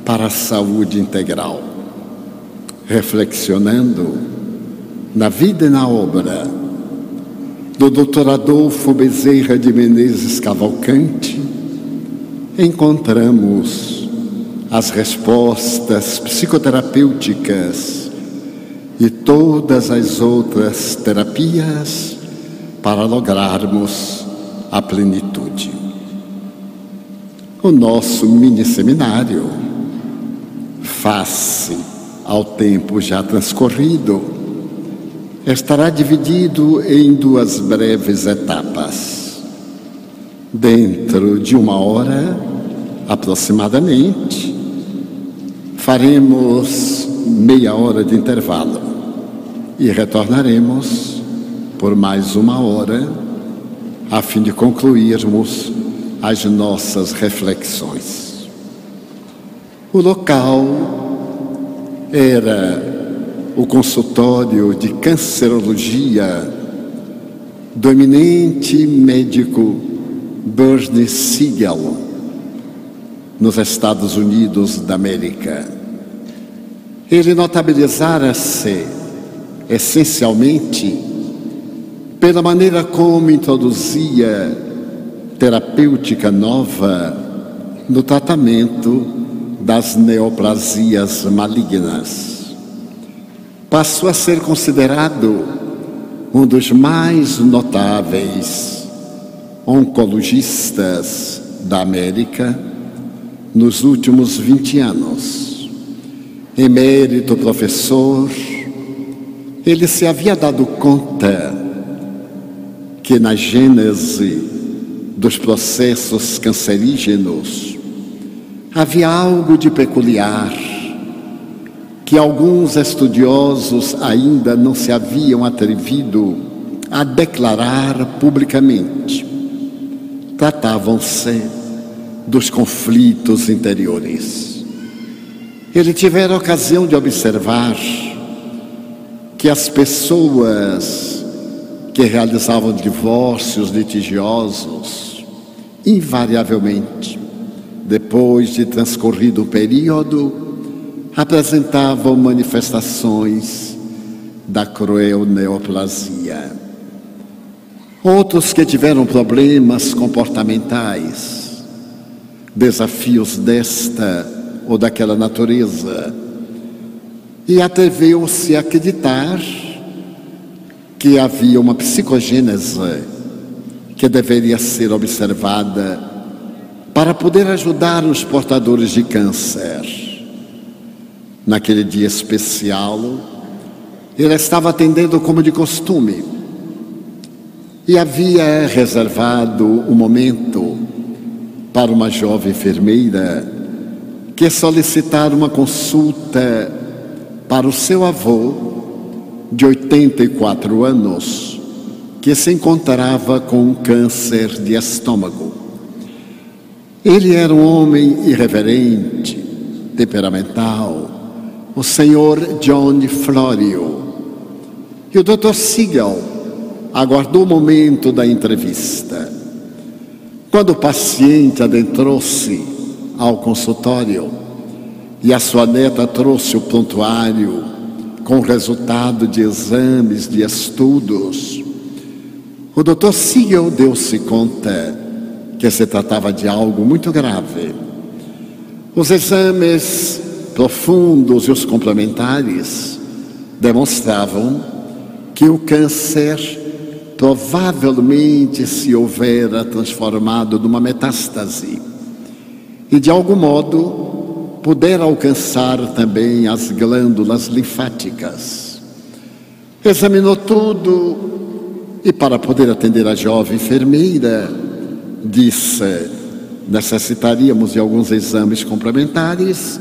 para a saúde integral, reflexionando na vida e na obra do Dr. Adolfo Bezerra de Menezes Cavalcante, encontramos as respostas psicoterapêuticas e todas as outras terapias para lograrmos a plenitude. O nosso mini-seminário, face ao tempo já transcorrido, estará dividido em duas breves etapas. Dentro de 1 hora, aproximadamente, faremos meia hora de intervalo e retornaremos por mais 1 hora, a fim de concluirmos as nossas reflexões. O local era o consultório de cancerologia do eminente médico Bernie Siegel, nos Estados Unidos da América. Ele notabilizara-se essencialmente pela maneira como introduzia terapêutica nova no tratamento das neoplasias malignas. Passou a ser considerado um dos mais notáveis oncologistas da América nos últimos 20 anos. Emérito professor, ele se havia dado conta que na gênese dos processos cancerígenos havia algo de peculiar que alguns estudiosos ainda não se haviam atrevido a declarar publicamente. Tratavam-se dos conflitos interiores. Ele tivera a ocasião de observar que as pessoas que realizavam divórcios litigiosos, invariavelmente, depois de transcorrido o período, apresentavam manifestações da cruel neoplasia. Outros que tiveram problemas comportamentais, desafios desta ou daquela natureza, e atreveu-se a acreditar que havia uma psicogênese que deveria ser observada para poder ajudar os portadores de câncer. Naquele dia especial, ele estava atendendo como de costume e havia reservado um momento para uma jovem enfermeira que solicitara uma consulta para o seu avô de 84 anos, que se encontrava com um câncer de estômago. Ele era um homem irreverente, temperamental, o senhor John Florio. E o Dr. Siegel aguardou o momento da entrevista. Quando o paciente adentrou-se ao consultório e a sua neta trouxe o prontuário com o resultado de exames, de estudos, o Dr. Siegel deu-se conta que se tratava de algo muito grave. Os exames profundos e os complementares demonstravam que o câncer provavelmente se houvera transformado numa metástase e, de algum modo, pudera alcançar também as glândulas linfáticas. Examinou tudo e, para poder atender a jovem enfermeira, disse: necessitaríamos de alguns exames complementares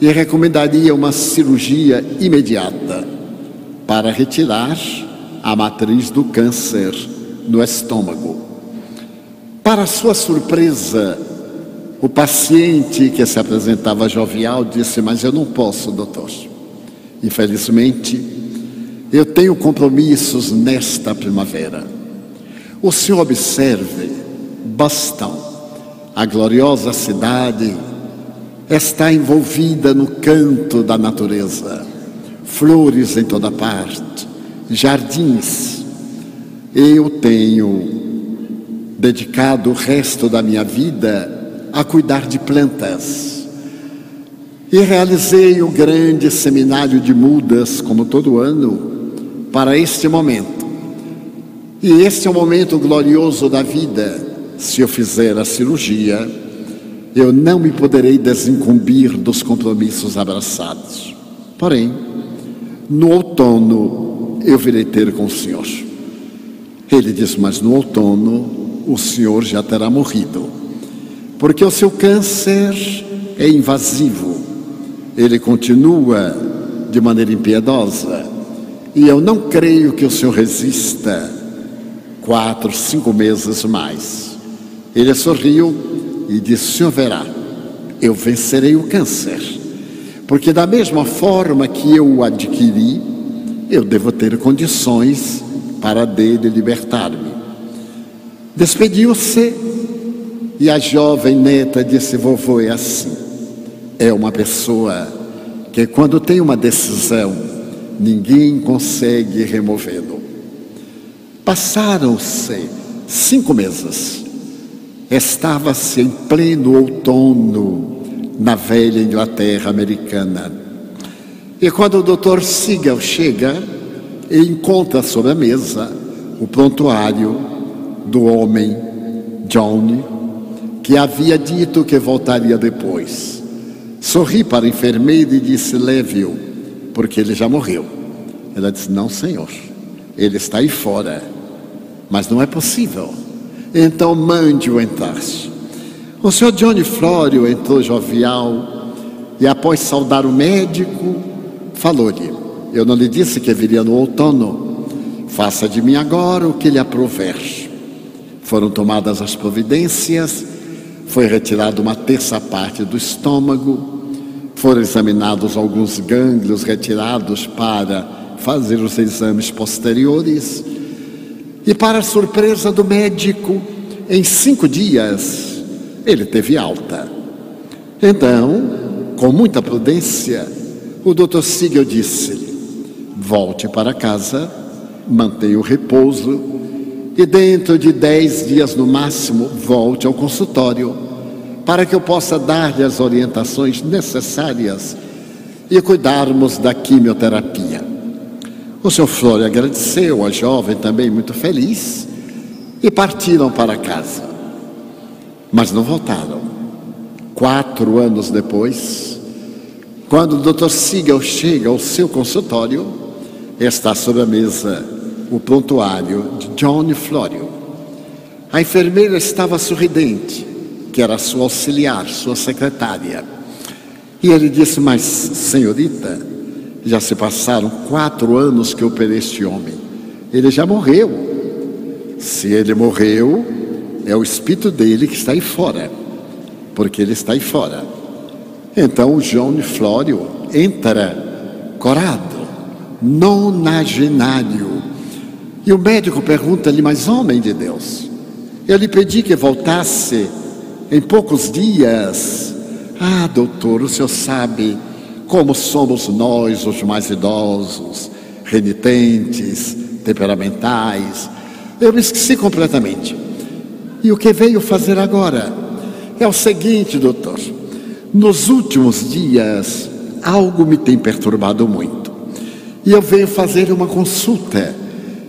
e recomendaria uma cirurgia imediata para retirar a matriz do câncer no estômago. Para sua surpresa, o paciente, que se apresentava jovial, disse: mas eu não posso, doutor. Infelizmente, eu tenho compromissos nesta primavera. O senhor observe Boston, a gloriosa cidade está envolvida no canto da natureza, flores em toda parte, jardins. Eu tenho dedicado o resto da minha vida a cuidar de plantas. E realizei o grande seminário de mudas, como todo ano, para este momento. E este é o momento glorioso da vida. Se eu fizer a cirurgia, eu não me poderei desincumbir dos compromissos abraçados. Porém, no outono, eu virei ter com o Senhor. Ele disse, mas no outono, o Senhor já terá morrido, porque o seu câncer é invasivo. Ele continua de maneira impiedosa, e eu não creio que o Senhor resista 4, 5 meses mais. Ele sorriu e disse, o Senhor verá, eu vencerei o câncer, porque da mesma forma que eu o adquiri, eu devo ter condições para dele libertar-me. Despediu-se e a jovem neta disse, vovô, é assim. É uma pessoa que quando tem uma decisão, ninguém consegue removê-lo. Passaram-se 5 meses. Estava-se em pleno outono na velha Inglaterra americana. E quando o Dr. Siegel chega e encontra sobre a mesa o prontuário do homem, John, que havia dito que voltaria depois. Sorri para a enfermeira e disse, leve-o, porque ele já morreu. Ela disse, não, senhor, ele está aí fora, mas não é possível. Então mande-o entrar. O senhor John Florio entrou jovial e após saudar o médico, falou-lhe, eu não lhe disse que viria no outono? Faça de mim agora o que lhe aprouver. Foram tomadas as providências, foi retirada 1/3 parte do estômago, foram examinados alguns gânglios retirados para fazer os exames posteriores, e para surpresa do médico, em 5 dias, ele teve alta. Então, com muita prudência, o Dr. Siegel disse-lhe, volte para casa, mantenha o repouso, e dentro de 10 dias no máximo, volte ao consultório, para que eu possa dar-lhe as orientações necessárias e cuidarmos da quimioterapia. O Sr. Florio agradeceu, a jovem também muito feliz, e partiram para casa. Mas não voltaram. 4 anos depois, quando o Dr. Siegel chega ao seu consultório, está sobre a mesa o prontuário de John Florio. A enfermeira estava sorridente, que era sua auxiliar, sua secretária. E ele disse, mas senhorita, já se passaram 4 anos que eu operei este homem. Ele já morreu. Se ele morreu, é o espírito dele que está aí fora, porque ele está aí fora. Então o John Florio entra corado, nonagenário. E o médico pergunta-lhe, mas homem de Deus, eu lhe pedi que voltasse em poucos dias. Ah, doutor, o senhor sabe como somos nós, os mais idosos, renitentes, temperamentais. Eu me esqueci completamente. E o que veio fazer agora é o seguinte, doutor. Nos últimos dias, algo me tem perturbado muito. E eu venho fazer uma consulta.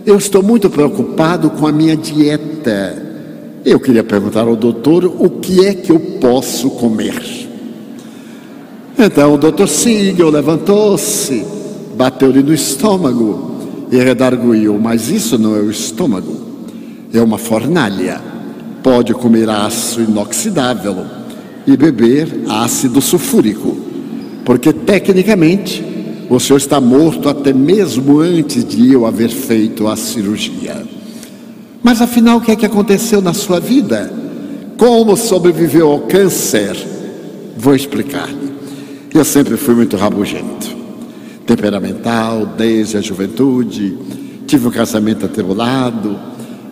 Eu estou muito preocupado com a minha dieta. Eu queria perguntar ao doutor o que é que eu posso comer. Então o doutor Siegel levantou-se, bateu-lhe no estômago e redarguiu, mas isso não é o estômago, é uma fornalha. Pode comer aço inoxidável e beber ácido sulfúrico, porque tecnicamente o senhor está morto até mesmo antes de eu haver feito a cirurgia. Mas afinal, o que é que aconteceu na sua vida? Como sobreviveu ao câncer? Vou explicar-lhe. Eu sempre fui muito rabugento, temperamental desde a juventude, tive um casamento atribulado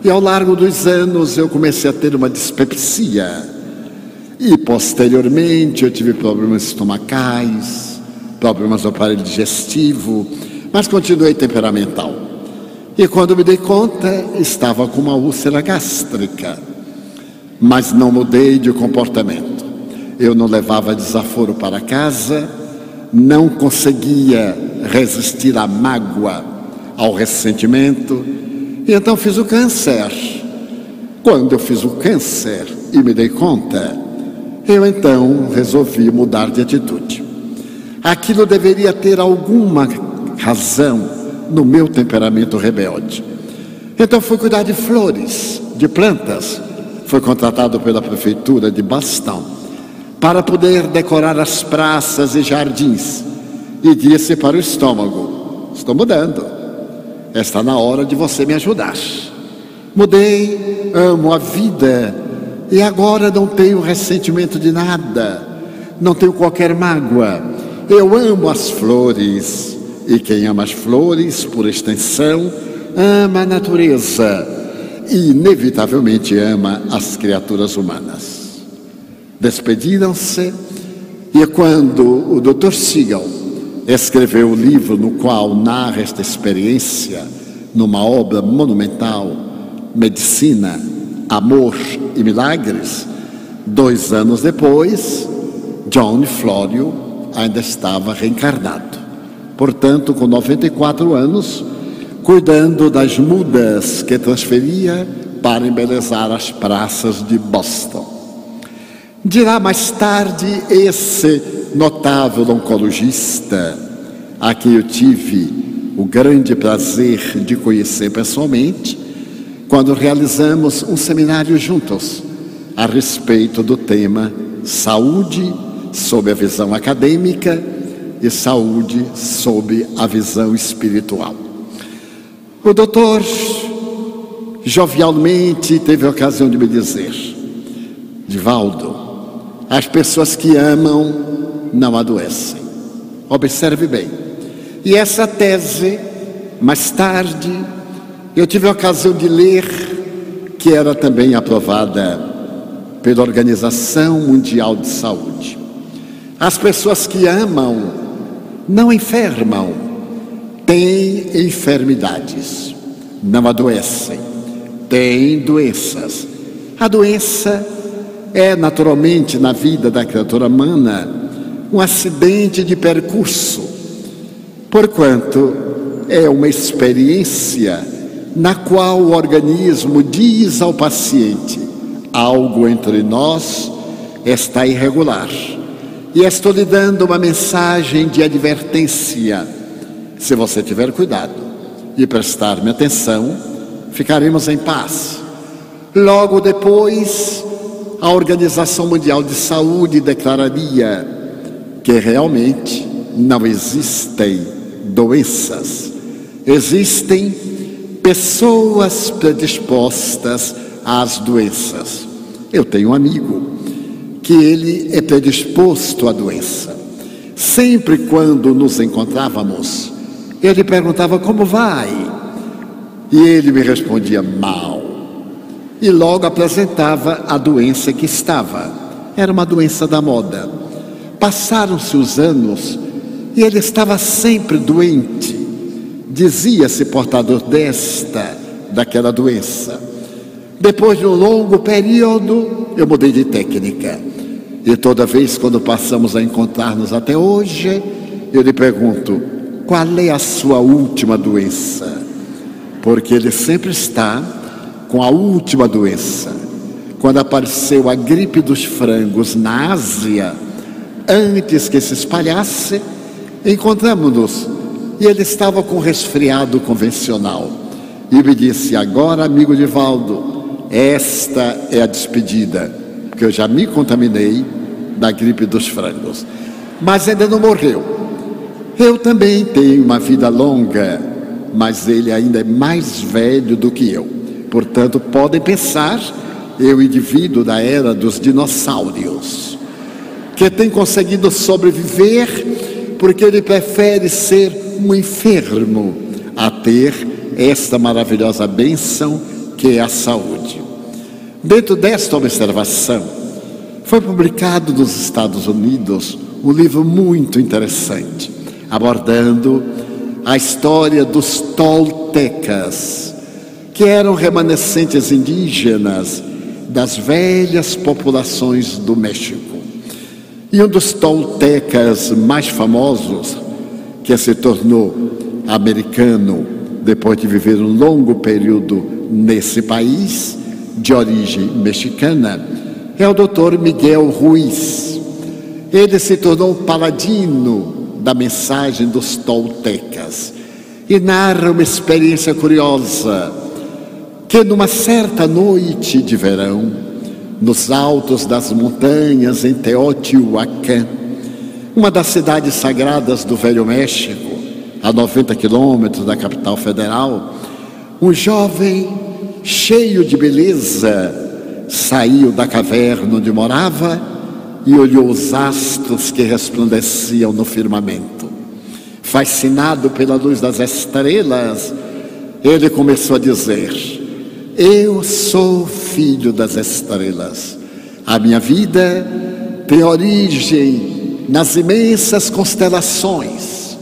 e ao largo dos anos eu comecei a ter uma dispepsia. E posteriormente eu tive problemas estomacais, problemas do aparelho digestivo, mas continuei temperamental. E quando me dei conta, estava com uma úlcera gástrica, mas não mudei de comportamento. Eu não levava desaforo para casa, não conseguia resistir à mágoa, ao ressentimento, e então fiz o câncer. Quando eu fiz o câncer e me dei conta, eu então resolvi mudar de atitude. Aquilo deveria ter alguma razão no meu temperamento rebelde. Então fui cuidar de flores, de plantas. Fui contratado pela prefeitura de Boston para poder decorar as praças e jardins. E disse para o estômago: estou mudando, está na hora de você me ajudar. Mudei, amo a vida e agora não tenho ressentimento de nada, não tenho qualquer mágoa. Eu amo as flores, e quem ama as flores, por extensão, ama a natureza e inevitavelmente ama as criaturas humanas. Despediram-se, e quando o Dr. Siegel escreveu o livro no qual narra esta experiência, numa obra monumental, Medicina, Amor e Milagres, 2 anos depois, John Florio ainda estava reencarnado. Portanto, com 94 anos, cuidando das mudas que transferia para embelezar as praças de Boston. Dirá mais tarde esse notável oncologista, a quem eu tive o grande prazer de conhecer pessoalmente, quando realizamos um seminário juntos a respeito do tema saúde sob a visão acadêmica e saúde sob a visão espiritual. O doutor jovialmente teve a ocasião de me dizer: Divaldo, as pessoas que amam não adoecem. Observe bem. E essa tese, mais tarde, eu tive a ocasião de ler, que era também aprovada pela Organização Mundial de Saúde. As pessoas que amam não enfermam, têm enfermidades, não adoecem, têm doenças. A doença é naturalmente na vida da criatura humana um acidente de percurso, porquanto é uma experiência na qual o organismo diz ao paciente: algo entre nós está irregular. E estou lhe dando uma mensagem de advertência. Se você tiver cuidado e prestar-me atenção, ficaremos em paz. Logo depois, a Organização Mundial de Saúde declararia que realmente não existem doenças. Existem pessoas predispostas às doenças. Eu tenho um amigo que ele é predisposto à doença. Sempre quando nos encontrávamos, eu lhe perguntava: como vai? E ele me respondia: mal. E logo apresentava a doença que estava. Era uma doença da moda. Passaram-se os anos e ele estava sempre doente. Dizia-se portador daquela doença. Depois de um longo período, eu mudei de técnica. E toda vez quando passamos a encontrar-nos até hoje, eu lhe pergunto: qual é a sua última doença? Porque ele sempre está com a última doença. Quando apareceu a gripe dos frangos na Ásia, antes que se espalhasse, encontramos-nos e ele estava com resfriado convencional. E me disse: agora, amigo Divaldo, esta é a despedida, porque eu já me contaminei da gripe dos frangos. Mas ainda não morreu. Eu também tenho uma vida longa, mas ele ainda é mais velho do que eu. Portanto, podem pensar, eu, indivíduo da era dos dinossauros, que tem conseguido sobreviver porque ele prefere ser um enfermo a ter esta maravilhosa bênção que é a saúde. Dentro desta observação, Foi publicado nos Estados Unidos um livro muito interessante, abordando a história dos toltecas, que eram remanescentes indígenas das velhas populações do México. E um dos toltecas mais famosos, que se tornou americano depois de viver um longo período nesse país, de origem mexicana, é o Dr. Miguel Ruiz. Ele se tornou paladino da mensagem dos toltecas e narra uma experiência curiosa, que numa certa noite de verão, nos altos das montanhas em Teotihuacán, uma das cidades sagradas do Velho México, a 90 quilômetros da capital federal, um jovem cheio de beleza saiu da caverna onde morava e olhou os astros que resplandeciam no firmamento. Fascinado pela luz das estrelas, ele começou a dizer: eu sou filho das estrelas. A minha vida tem origem nas imensas constelações.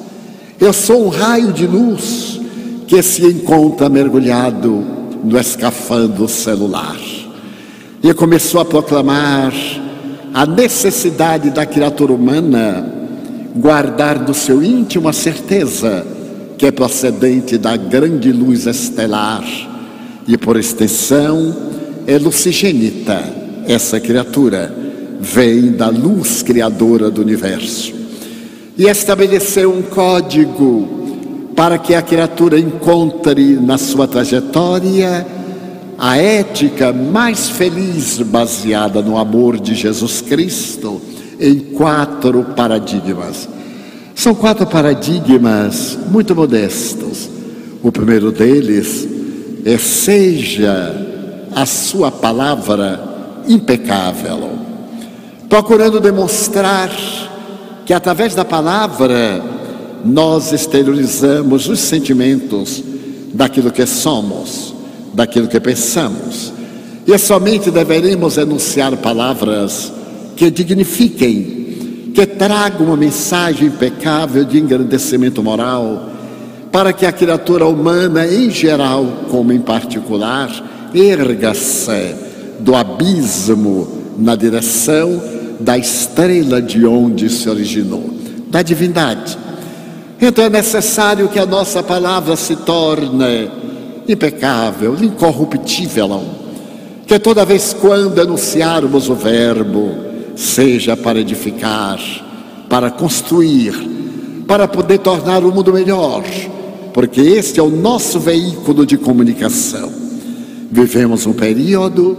Eu sou um raio de luz que se encontra mergulhado no escafandro celular. E começou a proclamar a necessidade da criatura humana guardar no seu íntimo a certeza que é procedente da grande luz estelar e, por extensão, é lucigênita. Essa criatura vem da luz criadora do universo. E estabeleceu um código para que a criatura encontre na sua trajetória a ética mais feliz, baseada no amor de Jesus Cristo, em 4 paradigmas. São 4 paradigmas muito modestos. O primeiro deles é: seja a sua palavra impecável, procurando demonstrar que através da palavra nós exteriorizamos os sentimentos daquilo que somos, daquilo que pensamos. E somente deveremos enunciar palavras que dignifiquem, que tragam uma mensagem impecável de engrandecimento moral, para que a criatura humana em geral, como em particular, erga-se do abismo na direção da estrela de onde se originou, da divindade. Então é necessário que a nossa palavra se torne impecável, incorruptível, que toda vez quando anunciarmos o verbo, seja para edificar, para construir, para poder tornar o mundo melhor, porque este é o nosso veículo de comunicação. Vivemos um período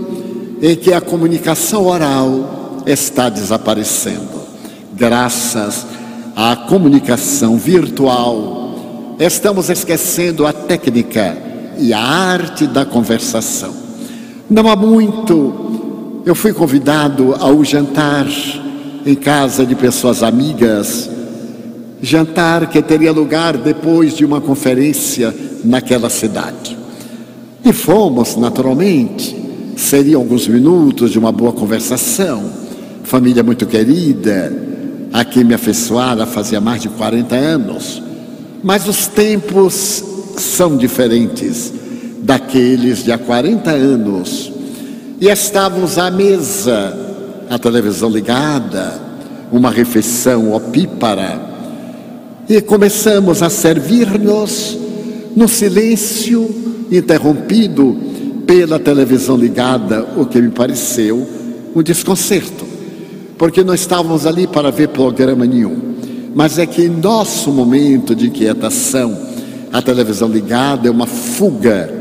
em que a comunicação oral está desaparecendo. Graças à comunicação virtual, estamos esquecendo a técnica e a arte da conversação. Não há muito, eu fui convidado ao jantar em casa de pessoas amigas, jantar que teria lugar depois de uma conferência naquela cidade. E fomos, naturalmente, seriam alguns minutos de uma boa conversação, família muito querida, a quem me afeiçoara fazia mais de 40 anos, mas os tempos são diferentes daqueles de há 40 anos, e estávamos à mesa, a televisão ligada, uma refeição opípara, e começamos a servir-nos no silêncio interrompido pela televisão ligada, o que me pareceu um desconcerto, porque não estávamos ali para ver programa nenhum, mas é que em nosso momento de inquietação, a televisão ligada é uma fuga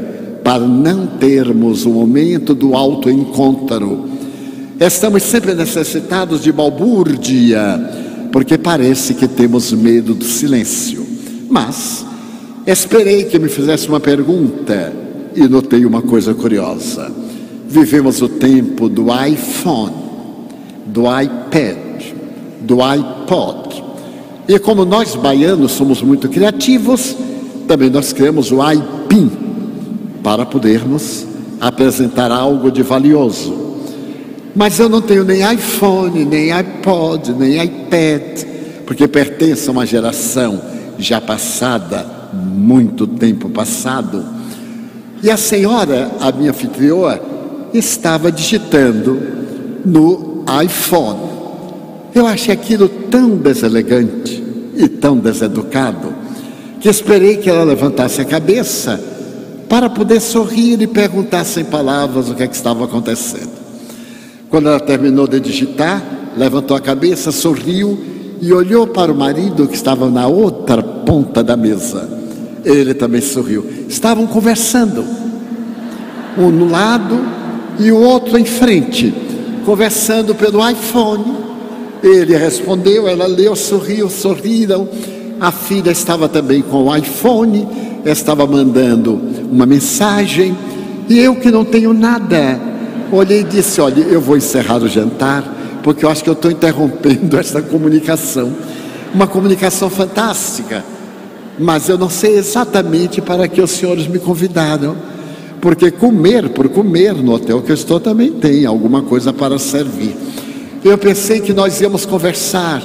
para não termos o momento do autoencontro. Estamos sempre necessitados de balbúrdia, porque parece que temos medo do silêncio. Mas esperei que me fizesse uma pergunta e notei uma coisa curiosa. Vivemos o tempo do iPhone, do iPad, do iPod. E como nós baianos somos muito criativos, também nós criamos o iPin, para podermos apresentar algo de valioso. Mas eu não tenho nem iPhone, nem iPod, nem iPad, porque pertenço a uma geração já passada, muito tempo passado. E a senhora, a minha anfitriã, estava digitando no iPhone. Eu achei aquilo tão deselegante e tão deseducado, que esperei que ela levantasse a cabeça para poder sorrir e perguntar sem palavras o que é que estava acontecendo. Quando ela terminou de digitar, levantou a cabeça, sorriu e olhou para o marido que estava na outra ponta da mesa. Ele também sorriu. Estavam conversando, um no lado e o outro em frente, conversando pelo iPhone. Ele respondeu, ela leu, sorriu, sorriram. A filha estava também com o iPhone, estava mandando uma mensagem. E eu, que não tenho nada, olhei e disse: olha, eu vou encerrar o jantar, porque eu acho que eu estou interrompendo essa comunicação. Uma comunicação fantástica, mas eu não sei exatamente para que os senhores me convidaram, porque comer por comer, no hotel que eu estou também tem alguma coisa para servir. Eu pensei que nós íamos conversar.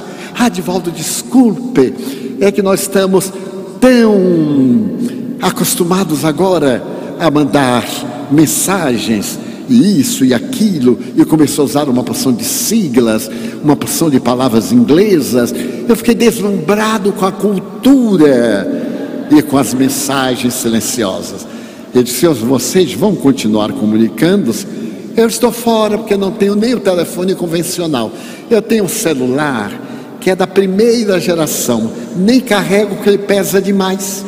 Divaldo, desculpe, é que nós estamos tão acostumados agora a mandar mensagens, e isso e aquilo, e começou a usar uma porção de siglas, uma porção de palavras inglesas. Eu fiquei deslumbrado com a cultura e com as mensagens silenciosas. Ele disse: vocês vão continuar comunicando-se? Eu estou fora, porque não tenho nem o telefone convencional. Eu tenho um celular que é da primeira geração, nem carrego porque ele pesa demais.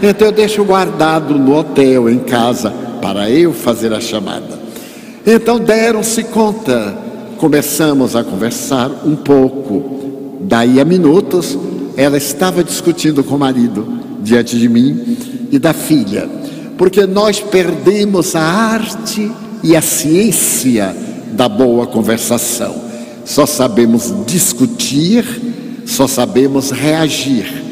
Então eu deixo guardado no hotel, em casa, para eu fazer a chamada. Então deram-se conta, começamos a conversar um pouco. Daí a minutos, ela estava discutindo com o marido, diante de mim e da filha, porque nós perdemos a arte e a ciência da boa conversação. Só sabemos discutir, só sabemos reagir.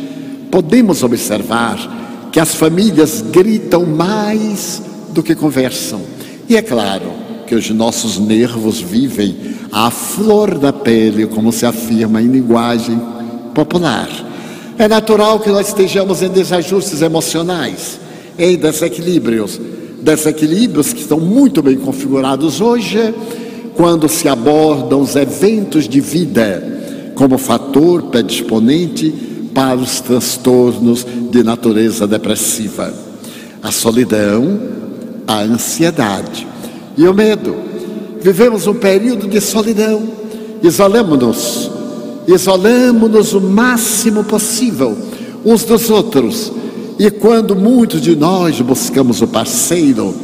Podemos observar que as famílias gritam mais do que conversam. E é claro que os nossos nervos vivem à flor da pele, como se afirma em linguagem popular. É natural que nós estejamos em desajustes emocionais, em desequilíbrios que estão muito bem configurados hoje, quando se abordam os eventos de vida como fator predisponente para os transtornos de natureza depressiva. A solidão, a ansiedade e o medo. Vivemos um período de solidão. Isolamo-nos o máximo possível uns dos outros. E quando muitos de nós buscamos o parceiro,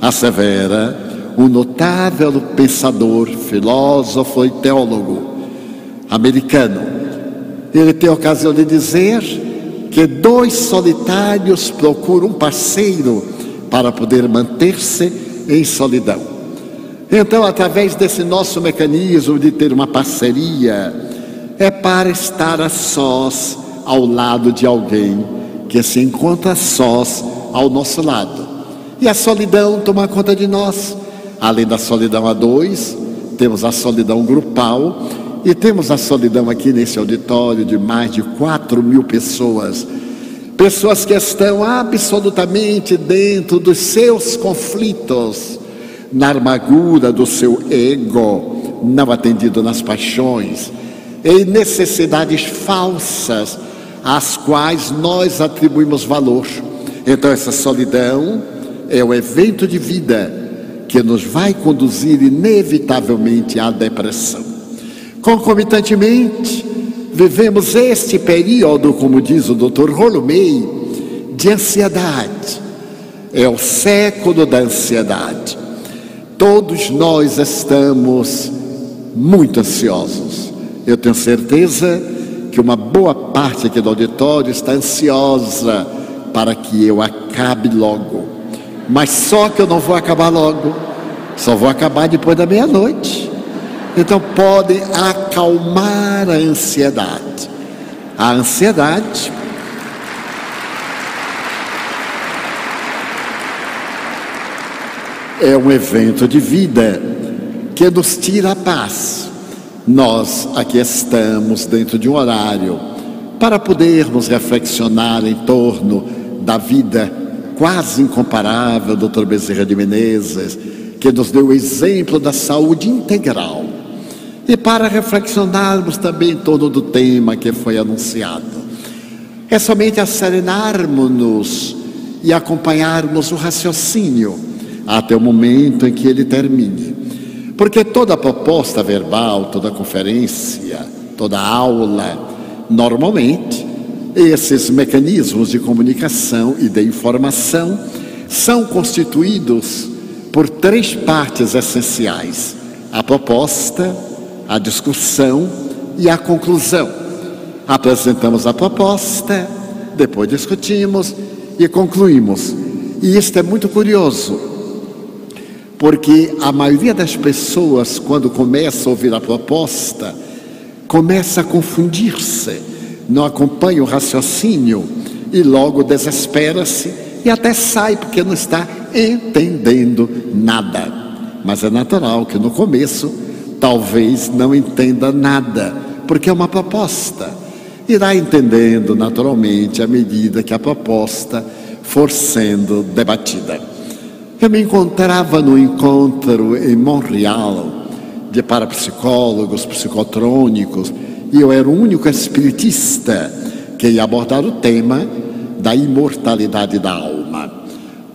assevera um notável pensador, filósofo e teólogo americano. Ele tem a ocasião de dizer que 2 solitários procuram um parceiro para poder manter-se em solidão. Então, através desse nosso mecanismo de ter uma parceria, é para estar a sós ao lado de alguém que se encontra a sós ao nosso lado. E a solidão toma conta de nós. Além da solidão a 2, temos a solidão grupal e temos a solidão aqui nesse auditório de mais de 4.000 pessoas. Pessoas que estão absolutamente dentro dos seus conflitos, na amargura do seu ego, não atendido nas paixões, em necessidades falsas, às quais nós atribuímos valor. Então essa solidão é o evento de vida que nos vai conduzir inevitavelmente à depressão. Concomitantemente, vivemos este período, como diz o Dr. Rollo May, de ansiedade. É o século da ansiedade. Todos nós estamos muito ansiosos. Eu tenho certeza que uma boa parte aqui do auditório está ansiosa para que eu acabe logo. Mas só que eu não vou acabar logo, só vou acabar depois da meia-noite. Então podem acalmar a ansiedade. A ansiedade é um evento de vida que nos tira a paz. Nós aqui estamos dentro de um horário para podermos reflexionar em torno da vida quase incomparável do Dr. Bezerra de Menezes, que nos deu o exemplo da saúde integral. E para reflexionarmos também em torno do tema que foi anunciado. É somente serenarmos-nos e acompanharmos o raciocínio até o momento em que ele termine. Porque toda proposta verbal, toda conferência, toda aula, normalmente, esses mecanismos de comunicação e de informação são constituídos por 3 partes essenciais: a proposta, a discussão e a conclusão. Apresentamos a proposta, depois discutimos e concluímos. E isto é muito curioso, porque a maioria das pessoas, quando começa a ouvir a proposta, começa a confundir-se, não acompanha o raciocínio e logo desespera-se e até sai porque não está entendendo nada. Mas é natural que no começo talvez não entenda nada, porque é uma proposta. Irá entendendo naturalmente à medida que a proposta for sendo debatida. Eu me encontrava no encontro em Montreal de parapsicólogos, psicotrônicos, e eu era o único espiritista que ia abordar o tema da imortalidade da alma.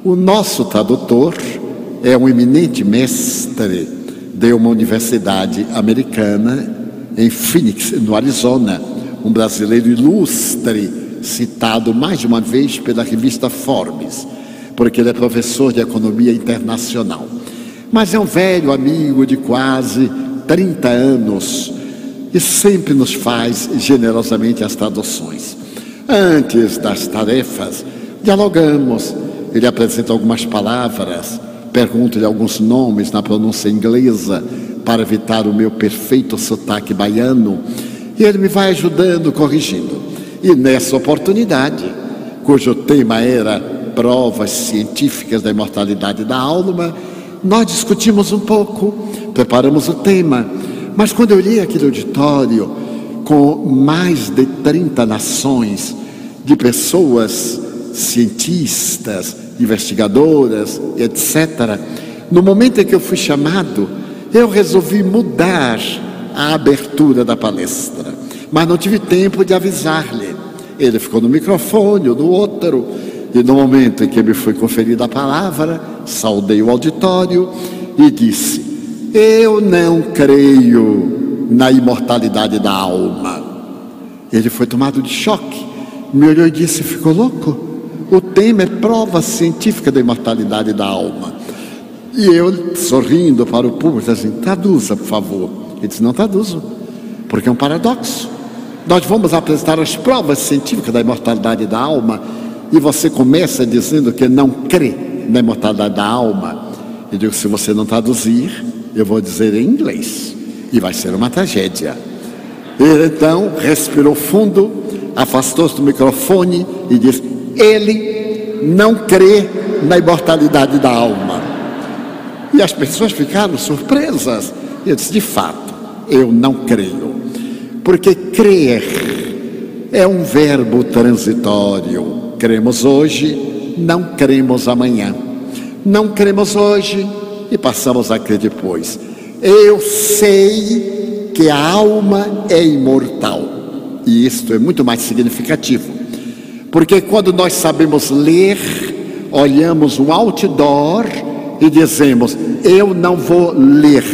O nosso tradutor é um eminente mestre de uma universidade americana em Phoenix, no Arizona, um brasileiro ilustre, citado mais de uma vez pela revista Forbes, porque ele é professor de economia internacional. Mas é um velho amigo de quase 30 anos e sempre nos faz generosamente as traduções. Antes das tarefas, dialogamos. Ele apresenta algumas palavras, pergunto-lhe alguns nomes na pronúncia inglesa para evitar o meu perfeito sotaque baiano, e ele me vai ajudando, corrigindo. E nessa oportunidade, cujo tema era provas científicas da imortalidade da alma, nós discutimos um pouco, preparamos o tema, mas quando eu olhei aquele auditório com mais de 30 nações de pessoas, cientistas, investigadoras, etc., no momento em que eu fui chamado, eu resolvi mudar a abertura da palestra, mas não tive tempo de avisar-lhe. Ele ficou no microfone ou no outro, e no momento em que me foi conferida a palavra, saudei o auditório e disse: eu não creio na imortalidade da alma. Ele foi tomado de choque, me olhou e disse: ficou louco? O tema é prova científica da imortalidade da alma. E eu, sorrindo para o público, disse assim: traduza, por favor. Ele disse: não traduzo, porque é um paradoxo. Nós vamos apresentar as provas científicas da imortalidade da alma e você começa dizendo que não crê na imortalidade da alma. Eu digo: se você não traduzir, eu vou dizer em inglês e vai ser uma tragédia. Ele então respirou fundo, afastou-se do microfone e disse: ele não crê na imortalidade da alma. E as pessoas ficaram surpresas. Eu disse: de fato, eu não creio, porque crer é um verbo transitório. Cremos hoje, não cremos amanhã. Não cremos hoje e passamos a crer depois. Eu sei que a alma é imortal. E isto é muito mais significativo, porque quando nós sabemos ler, olhamos um outdoor e dizemos: eu não vou ler,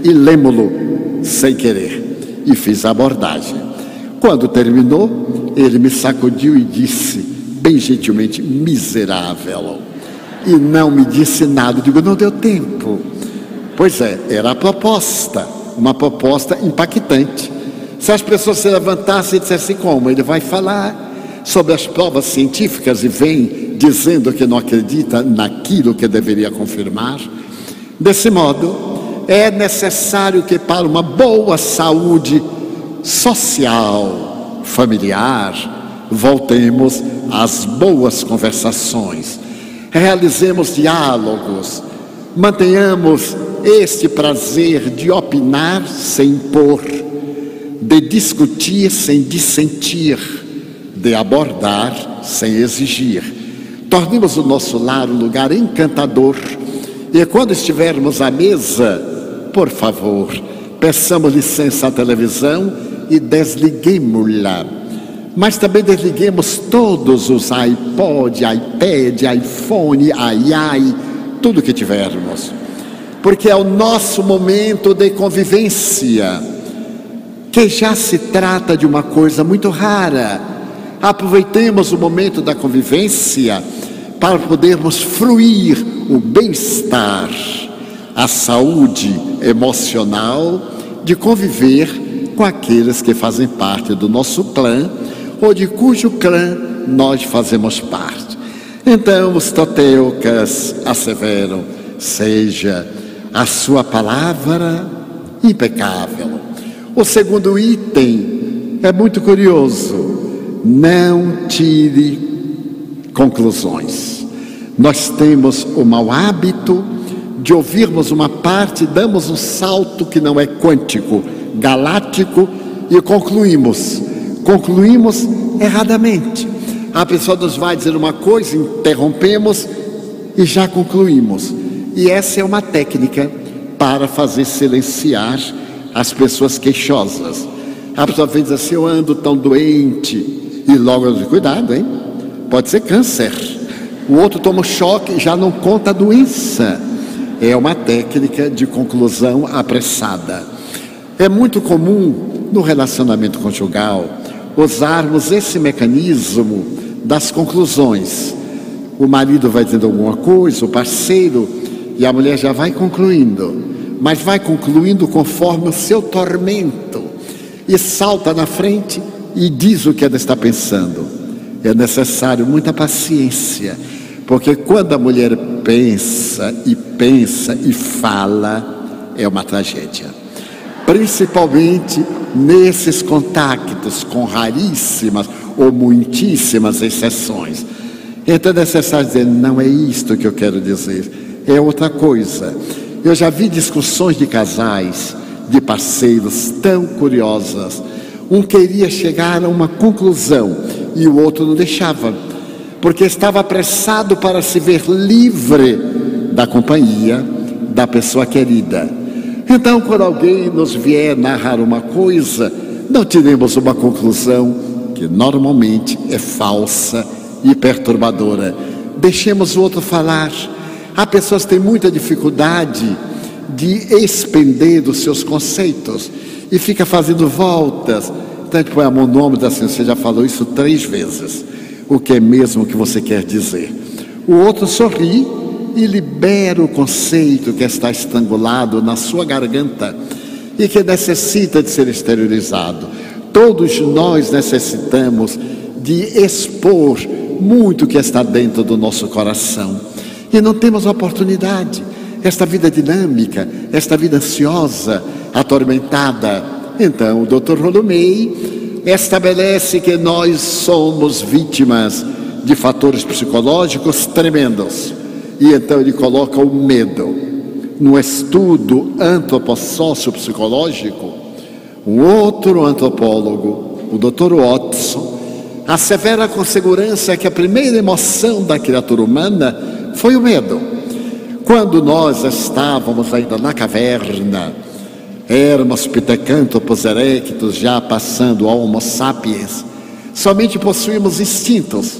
e lemo-lo sem querer. E fiz a abordagem. Quando terminou, ele me sacudiu e disse, bem gentilmente: miserável. E não me disse nada. Eu digo: não deu tempo. Pois é, era a proposta, uma proposta impactante. Se as pessoas se levantassem e dissessem: como? Ele vai falar sobre as provas científicas e vem dizendo que não acredita naquilo que deveria confirmar. Desse modo, é necessário que, para uma boa saúde social, familiar, voltemos às boas conversações, realizemos diálogos, mantenhamos este prazer de opinar sem impor, de discutir sem dissentir, de abordar sem exigir. Tornemos o nosso lar um lugar encantador. E quando estivermos à mesa, por favor, peçamos licença à televisão e desliguemos-la. Mas também desliguemos todos os iPod, iPad, iPhone, ai, tudo que tivermos. Porque é o nosso momento de convivência, que já se trata de uma coisa muito rara. Aproveitemos o momento da convivência para podermos fruir o bem-estar, a saúde emocional de conviver com aqueles que fazem parte do nosso clã ou de cujo clã nós fazemos parte. Então os toteucas asseveram: seja a sua palavra impecável. O segundo item é muito curioso: não tire conclusões. Nós temos o mau hábito de ouvirmos uma parte, damos um salto que não é quântico, galáctico, e concluímos erradamente. A pessoa nos vai dizer uma coisa, interrompemos e já concluímos. E essa é uma técnica para fazer silenciar as pessoas queixosas. A pessoa vem dizer assim: eu ando tão doente, e logo eu digo: cuidado, hein? Pode ser câncer. O outro toma um choque e já não conta a doença. É uma técnica de conclusão apressada. É muito comum no relacionamento conjugal usarmos esse mecanismo das conclusões. O marido vai dizendo alguma coisa, o parceiro, e a mulher já vai concluindo, mas vai concluindo conforme o seu tormento, e salta na frente e diz o que ela está pensando. É necessário muita paciência, porque quando a mulher pensa e fala, é uma tragédia. Principalmente nesses contactos, com raríssimas ou muitíssimas exceções. Então é necessário dizer: não é isto que eu quero dizer, é outra coisa. Eu já vi discussões de casais, de parceiros tão curiosas. Um queria chegar a uma conclusão e o outro não deixava, porque estava apressado para se ver livre da companhia da pessoa querida. Então, quando alguém nos vier narrar uma coisa, não tiremos uma conclusão que normalmente é falsa e perturbadora. Deixemos o outro falar. Há pessoas que têm muita dificuldade de expender os seus conceitos e fica fazendo voltas. Então a gente põe a mão no ombro e diz assim: você já falou isso 3 vezes. O que é mesmo que você quer dizer? O outro sorri e libera o conceito que está estrangulado na sua garganta e que necessita de ser exteriorizado. Todos nós necessitamos de expor muito que está dentro do nosso coração e não temos oportunidade. Esta vida dinâmica, esta vida ansiosa, atormentada. Então o Dr. Rolomei estabelece que nós somos vítimas de fatores psicológicos tremendos. E então ele coloca o medo. No estudo antropossócio-psicológico, um outro antropólogo, o Dr. Watson, assevera com segurança que a primeira emoção da criatura humana foi o medo. Quando nós estávamos ainda na caverna, éramos pitecântropos erectus, já passando ao Homo sapiens, somente possuímos instintos.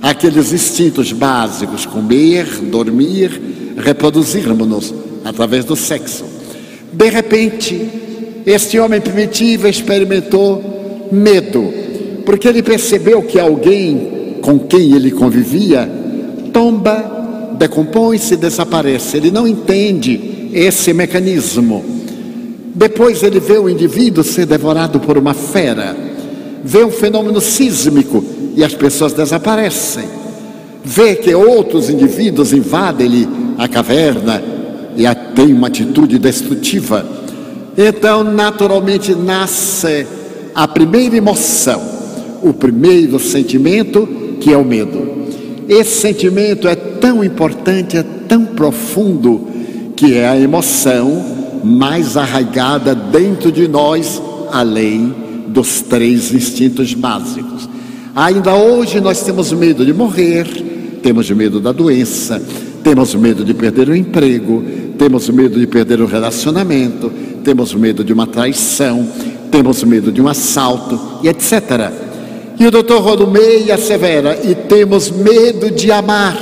Aqueles instintos básicos: comer, dormir, reproduzirmos-nos através do sexo. De repente, este homem primitivo experimentou medo, porque ele percebeu que alguém com quem ele convivia tomba, decompõe-se e desaparece. Ele não entende esse mecanismo. Depois ele vê o indivíduo ser devorado por uma fera, vê um fenômeno sísmico e as pessoas desaparecem. Vê que outros indivíduos invadem-lhe a caverna e tem uma atitude destrutiva. Então, naturalmente, nasce a primeira emoção, o primeiro sentimento, que é o medo. Esse sentimento é tão importante, é tão profundo, que é a emoção mais arraigada dentro de nós, além dos 3 instintos básicos. Ainda hoje nós temos medo de morrer, temos medo da doença, temos medo de perder o emprego, temos medo de perder o relacionamento, temos medo de uma traição, temos medo de um assalto e etc. E o Dr. Rolumei assevera, e temos medo de amar.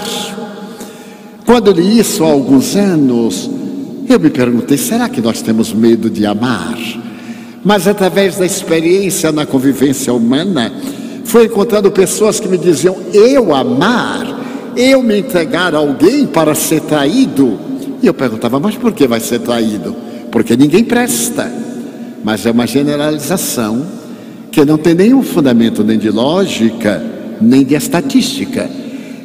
Quando eu li isso há alguns anos, eu me perguntei, será que nós temos medo de amar? Mas através da experiência na convivência humana, fui encontrando pessoas que me diziam, eu amar, eu me entregar a alguém para ser traído. E eu perguntava, mas por que vai ser traído? Porque ninguém presta. Mas é uma generalização que não tem nenhum fundamento nem de lógica, nem de estatística.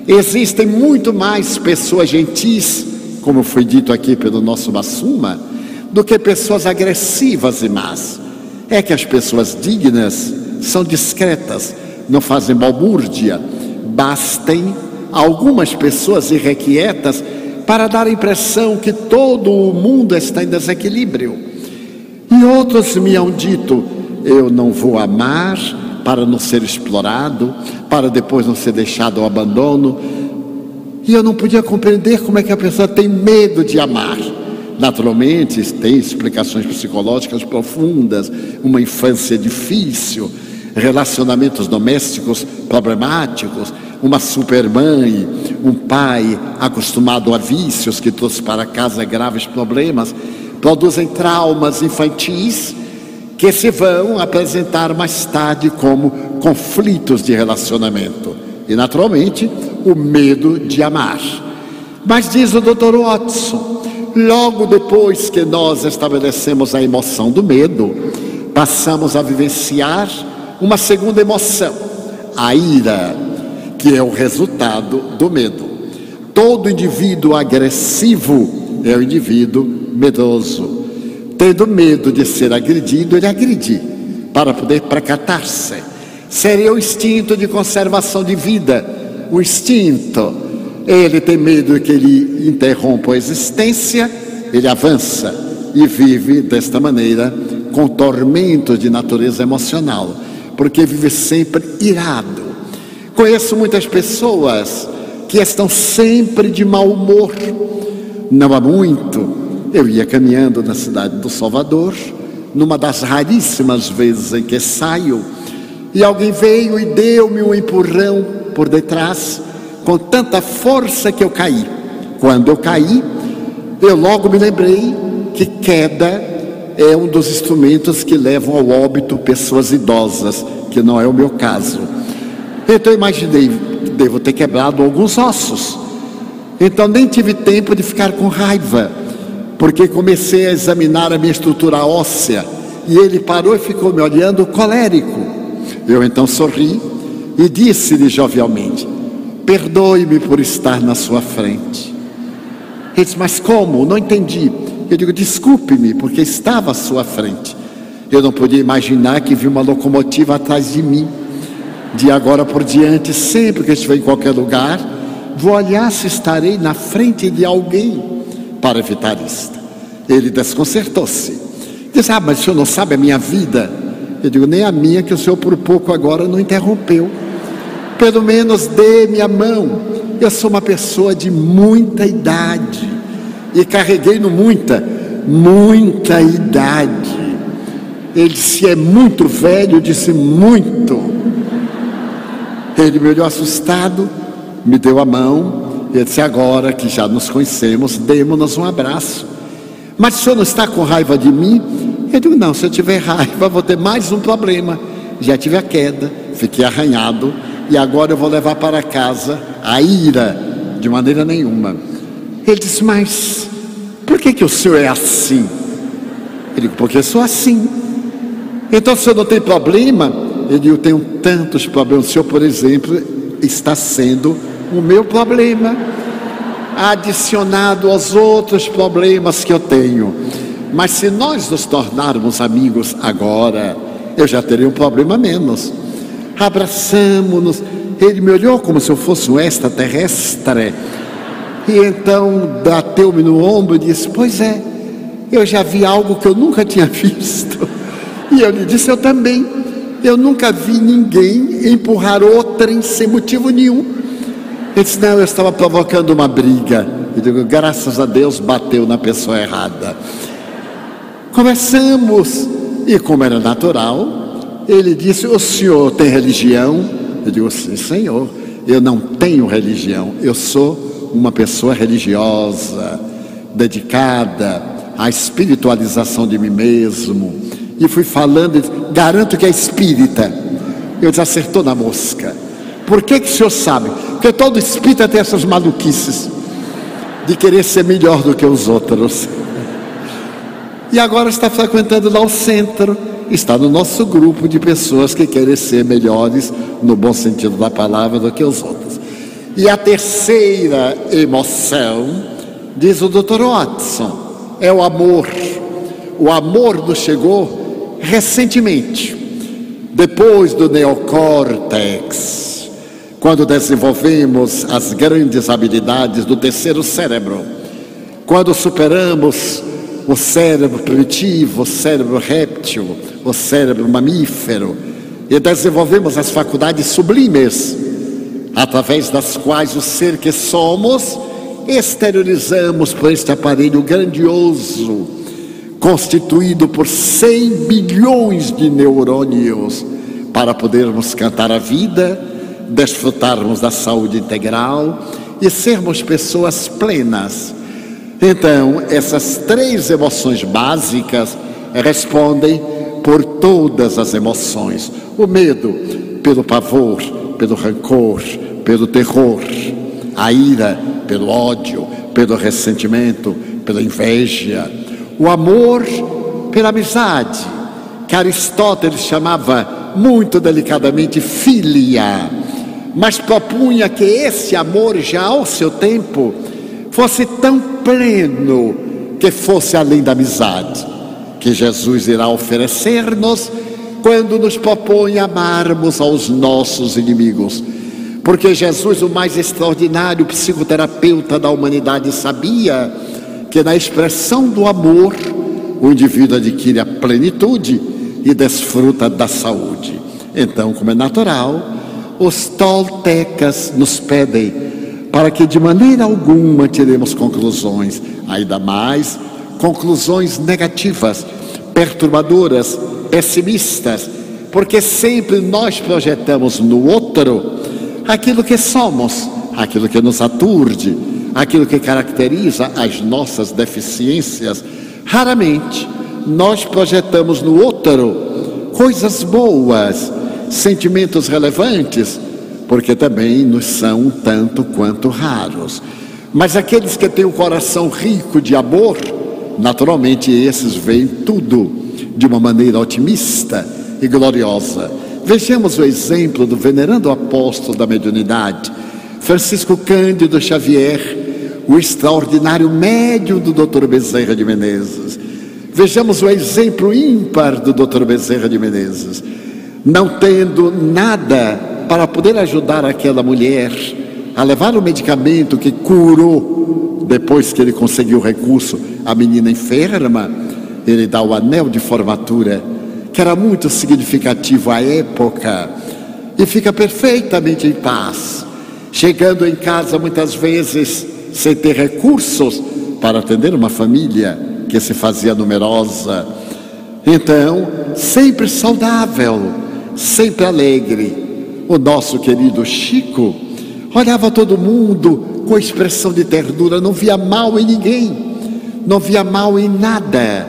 Existem muito mais pessoas gentis, como foi dito aqui pelo nosso Massuma, do que pessoas agressivas e más. É que as pessoas dignas são discretas, não fazem balbúrdia. Bastem algumas pessoas irrequietas para dar a impressão que todo o mundo está em desequilíbrio. E outros me hão dito, eu não vou amar para não ser explorado, para depois não ser deixado ao abandono. E eu não podia compreender como é que a pessoa tem medo de amar. Naturalmente, tem explicações psicológicas profundas, uma infância difícil, relacionamentos domésticos problemáticos, uma supermãe, um pai acostumado a vícios que trouxe para casa graves problemas, produzem traumas infantis que se vão apresentar mais tarde como conflitos de relacionamento. E, naturalmente, o medo de amar. Mas diz o Dr. Watson, logo depois que nós estabelecemos a emoção do medo, passamos a vivenciar uma segunda emoção, a ira, que é o resultado do medo. Todo indivíduo agressivo é o indivíduo medroso. Tendo medo de ser agredido, ele agride para poder precatar-se. Seria o instinto de conservação de vida, o instinto. Ele tem medo que ele interrompa a existência, ele avança e vive desta maneira com tormentos de natureza emocional, porque vive sempre irado. Conheço muitas pessoas que estão sempre de mau humor. Não há muito, eu ia caminhando na cidade do Salvador, numa das raríssimas vezes em que saio, e alguém veio e deu-me um empurrão por detrás, com tanta força que eu caí. Quando eu caí, eu logo me lembrei que queda é um dos instrumentos que levam ao óbito pessoas idosas, que não é o meu caso. Então eu imaginei, devo ter quebrado alguns ossos. Então nem tive tempo de ficar com raiva, porque comecei a examinar a minha estrutura óssea, e ele parou e ficou me olhando colérico. Eu então sorri e disse-lhe jovialmente, perdoe-me por estar na sua frente. Ele disse, mas como? Não entendi. Eu digo, desculpe-me, porque estava à sua frente. Eu não podia imaginar que vi uma locomotiva atrás de mim. De agora por diante, sempre que eu estiver em qualquer lugar, vou olhar se estarei na frente de alguém para evitar isto. Ele desconcertou-se. Disse, mas o senhor não sabe a minha vida? Eu digo, nem a minha, que o senhor por pouco agora não interrompeu. Pelo menos dê-me a mão. Eu sou uma pessoa de muita idade. E carreguei no muita idade. Ele disse, é muito velho? Eu disse, muito. Ele me olhou assustado, me deu a mão, e disse, agora que já nos conhecemos, demos-nos um abraço. Mas o senhor não está com raiva de mim? Eu digo, não, se eu tiver raiva, vou ter mais um problema. Já tive a queda, fiquei arranhado, e agora eu vou levar para casa a ira, de maneira nenhuma. Ele disse, mas por que o senhor é assim? Eu digo, porque eu sou assim. Então o senhor não tem problema? Eu digo, eu tenho tantos problemas. O senhor, por exemplo, está sendo o meu problema, adicionado aos outros problemas que eu tenho. Mas se nós nos tornarmos amigos agora, eu já teria um problema menos. Abraçamos-nos. Ele me olhou como se eu fosse um extraterrestre. E então bateu-me no ombro e disse: pois é, eu já vi algo que eu nunca tinha visto. E eu lhe disse: eu também. Eu nunca vi ninguém empurrar outrem sem motivo nenhum. Ele disse: não, eu estava provocando uma briga. Eu digo: graças a Deus bateu na pessoa errada. Conversamos, e como era natural, ele disse: o senhor tem religião? Eu digo: sim, senhor, eu não tenho religião, eu sou uma pessoa religiosa, dedicada à espiritualização de mim mesmo. E fui falando, garanto que é espírita. Eu disse: acertou na mosca. Por que o senhor sabe? Porque todo espírita tem essas maluquices de querer ser melhor do que os outros. E agora está frequentando lá o centro, está no nosso grupo de pessoas que querem ser melhores, no bom sentido da palavra, do que os outros. E a terceira emoção, diz o Dr. Watson, é o amor. O amor nos chegou recentemente, depois do neocórtex, quando desenvolvemos as grandes habilidades do terceiro cérebro, quando superamos o cérebro primitivo, o cérebro réptil, o cérebro mamífero, e desenvolvemos as faculdades sublimes, através das quais o ser que somos exteriorizamos por este aparelho grandioso, constituído por 100 bilhões de neurônios, para podermos cantar a vida, desfrutarmos da saúde integral e sermos pessoas plenas. Então, essas três emoções básicas respondem por todas as emoções. O medo, pelo pavor, pelo rancor, pelo terror. A ira, pelo ódio, pelo ressentimento, pela inveja. O amor, pela amizade, que Aristóteles chamava muito delicadamente filia, mas propunha que esse amor, já ao seu tempo, fosse tão pleno que fosse além da amizade, que Jesus irá oferecer-nos quando nos propõe amarmos aos nossos inimigos. Porque Jesus, o mais extraordinário psicoterapeuta da humanidade, sabia que na expressão do amor o indivíduo adquire a plenitude e desfruta da saúde. Então, como é natural, os toltecas nos pedem para que de maneira alguma tiremos conclusões, ainda mais conclusões negativas, perturbadoras, pessimistas, porque sempre nós projetamos no outro aquilo que somos, aquilo que nos aturde, aquilo que caracteriza as nossas deficiências. Raramente nós projetamos no outro coisas boas, sentimentos relevantes, porque também nos são um tanto quanto raros. Mas aqueles que têm o coração rico de amor, naturalmente esses veem tudo de uma maneira otimista e gloriosa. Vejamos o exemplo do venerando apóstolo da mediunidade, Francisco Cândido Xavier, o extraordinário médium do Dr. Bezerra de Menezes. Vejamos o exemplo ímpar do Dr. Bezerra de Menezes. Não tendo nada para poder ajudar aquela mulher a levar o medicamento que curou, depois que ele conseguiu o recurso, a menina enferma, ele dá o anel de formatura, que era muito significativo à época, e fica perfeitamente em paz, chegando em casa muitas vezes sem ter recursos para atender uma família que se fazia numerosa. Então, sempre saudável, sempre alegre. O nosso querido Chico olhava todo mundo com expressão de ternura, não via mal em ninguém, não via mal em nada.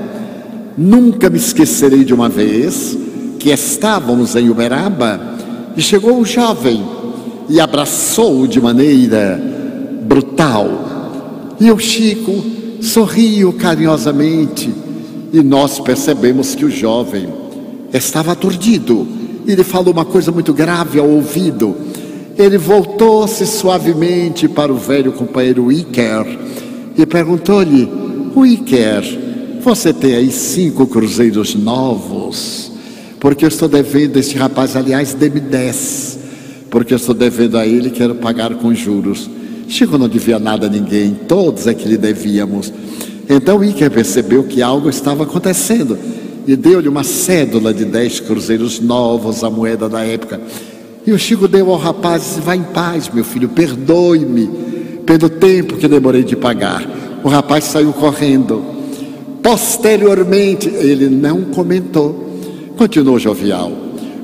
Nunca me esquecerei de uma vez que estávamos em Uberaba e chegou um jovem e abraçou-o de maneira brutal. E o Chico sorriu carinhosamente e nós percebemos que o jovem estava aturdido. Ele falou uma coisa muito grave ao ouvido. Ele voltou-se suavemente para o velho companheiro Iker e perguntou-lhe: Iker, você tem aí 5 cruzeiros novos? Porque eu estou devendo este rapaz, aliás, dê-me 10, porque eu estou devendo a ele e quero pagar com juros. Chico não devia nada a ninguém, todos é que lhe devíamos. Então Ícaro percebeu que algo estava acontecendo e deu-lhe uma cédula de 10 cruzeiros novos, a moeda da época. E o Chico deu ao rapaz e disse: vá em paz, meu filho, perdoe-me pelo tempo que demorei de pagar. O rapaz saiu correndo. Posteriormente, ele não comentou, continuou jovial.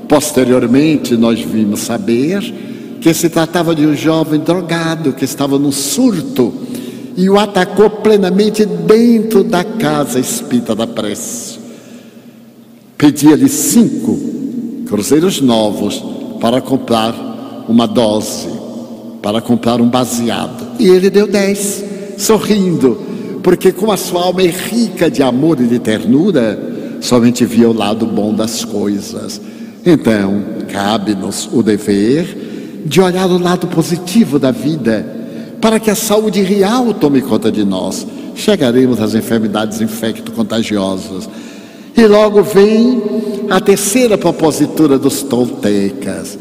Posteriormente, nós vimos saber que se tratava de um jovem drogado que estava num surto e o atacou plenamente dentro da casa espírita da prece. Pedia-lhe 5 cruzeiros novos para comprar uma dose, para comprar um baseado. E ele deu 10, sorrindo, porque com a sua alma rica de amor e de ternura, somente via o lado bom das coisas. Então, cabe-nos o dever de olhar o lado positivo da vida, para que a saúde real tome conta de nós. Chegaremos às enfermidades infecto-contagiosas. E logo vem a terceira propositura dos toltecas.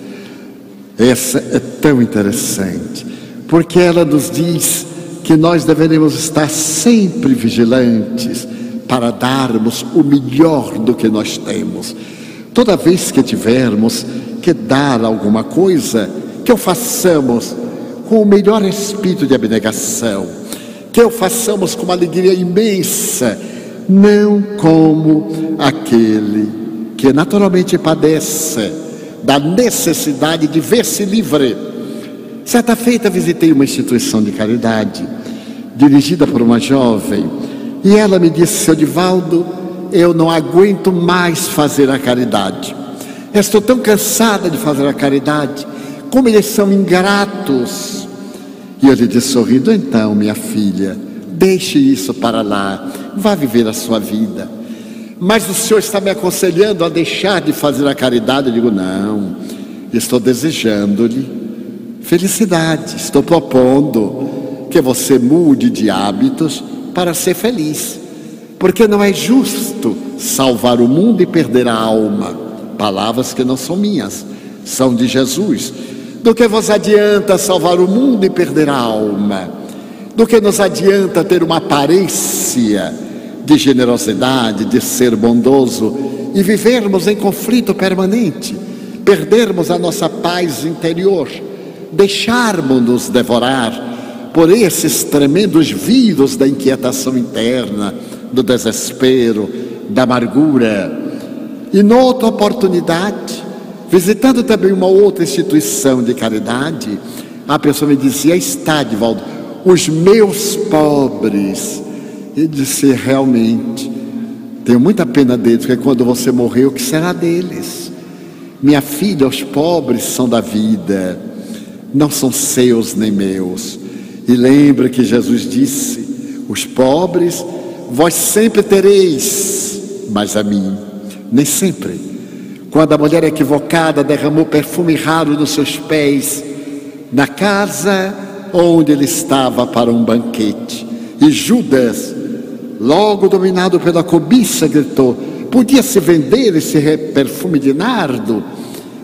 Essa é tão interessante, porque ela nos diz que nós deveremos estar sempre vigilantes para darmos o melhor do que nós temos. Toda vez que tivermos que dar alguma coisa, que o façamos com o melhor espírito de abnegação, que o façamos com uma alegria imensa, não como aquele que naturalmente padece da necessidade de ver-se livre. Certa feita visitei uma instituição de caridade, dirigida por uma jovem, e ela me disse: seu Divaldo, eu não aguento mais fazer a caridade. Estou tão cansada de fazer a caridade, como eles são ingratos. E eu lhe disse sorrindo: então, minha filha, deixe isso para lá, vá viver a sua vida. Mas o senhor está me aconselhando a deixar de fazer a caridade? Eu digo: não, estou desejando-lhe felicidade, estou propondo que você mude de hábitos para ser feliz, porque não é justo salvar o mundo e perder a alma. Palavras que não são minhas, são de Jesus. Do que vos adianta salvar o mundo e perder a alma? Do que nos adianta ter uma aparência de generosidade, de ser bondoso, e vivermos em conflito permanente, perdermos a nossa paz interior, deixarmos-nos devorar por esses tremendos vírus da inquietação interna, do desespero, da amargura. E noutra oportunidade, visitando também uma outra instituição de caridade, a pessoa me dizia: está, Divaldo, os meus pobres. E disse: realmente, tenho muita pena deles, porque quando você morrer, o que será deles? Minha filha, os pobres são da vida, não são seus nem meus. E lembra que Jesus disse: os pobres vós sempre tereis, mas a mim nem sempre. Quando a mulher equivocada derramou perfume raro nos seus pés, na casa onde ele estava para um banquete, e Judas, logo dominado pela cobiça, gritou: podia-se vender esse perfume de nardo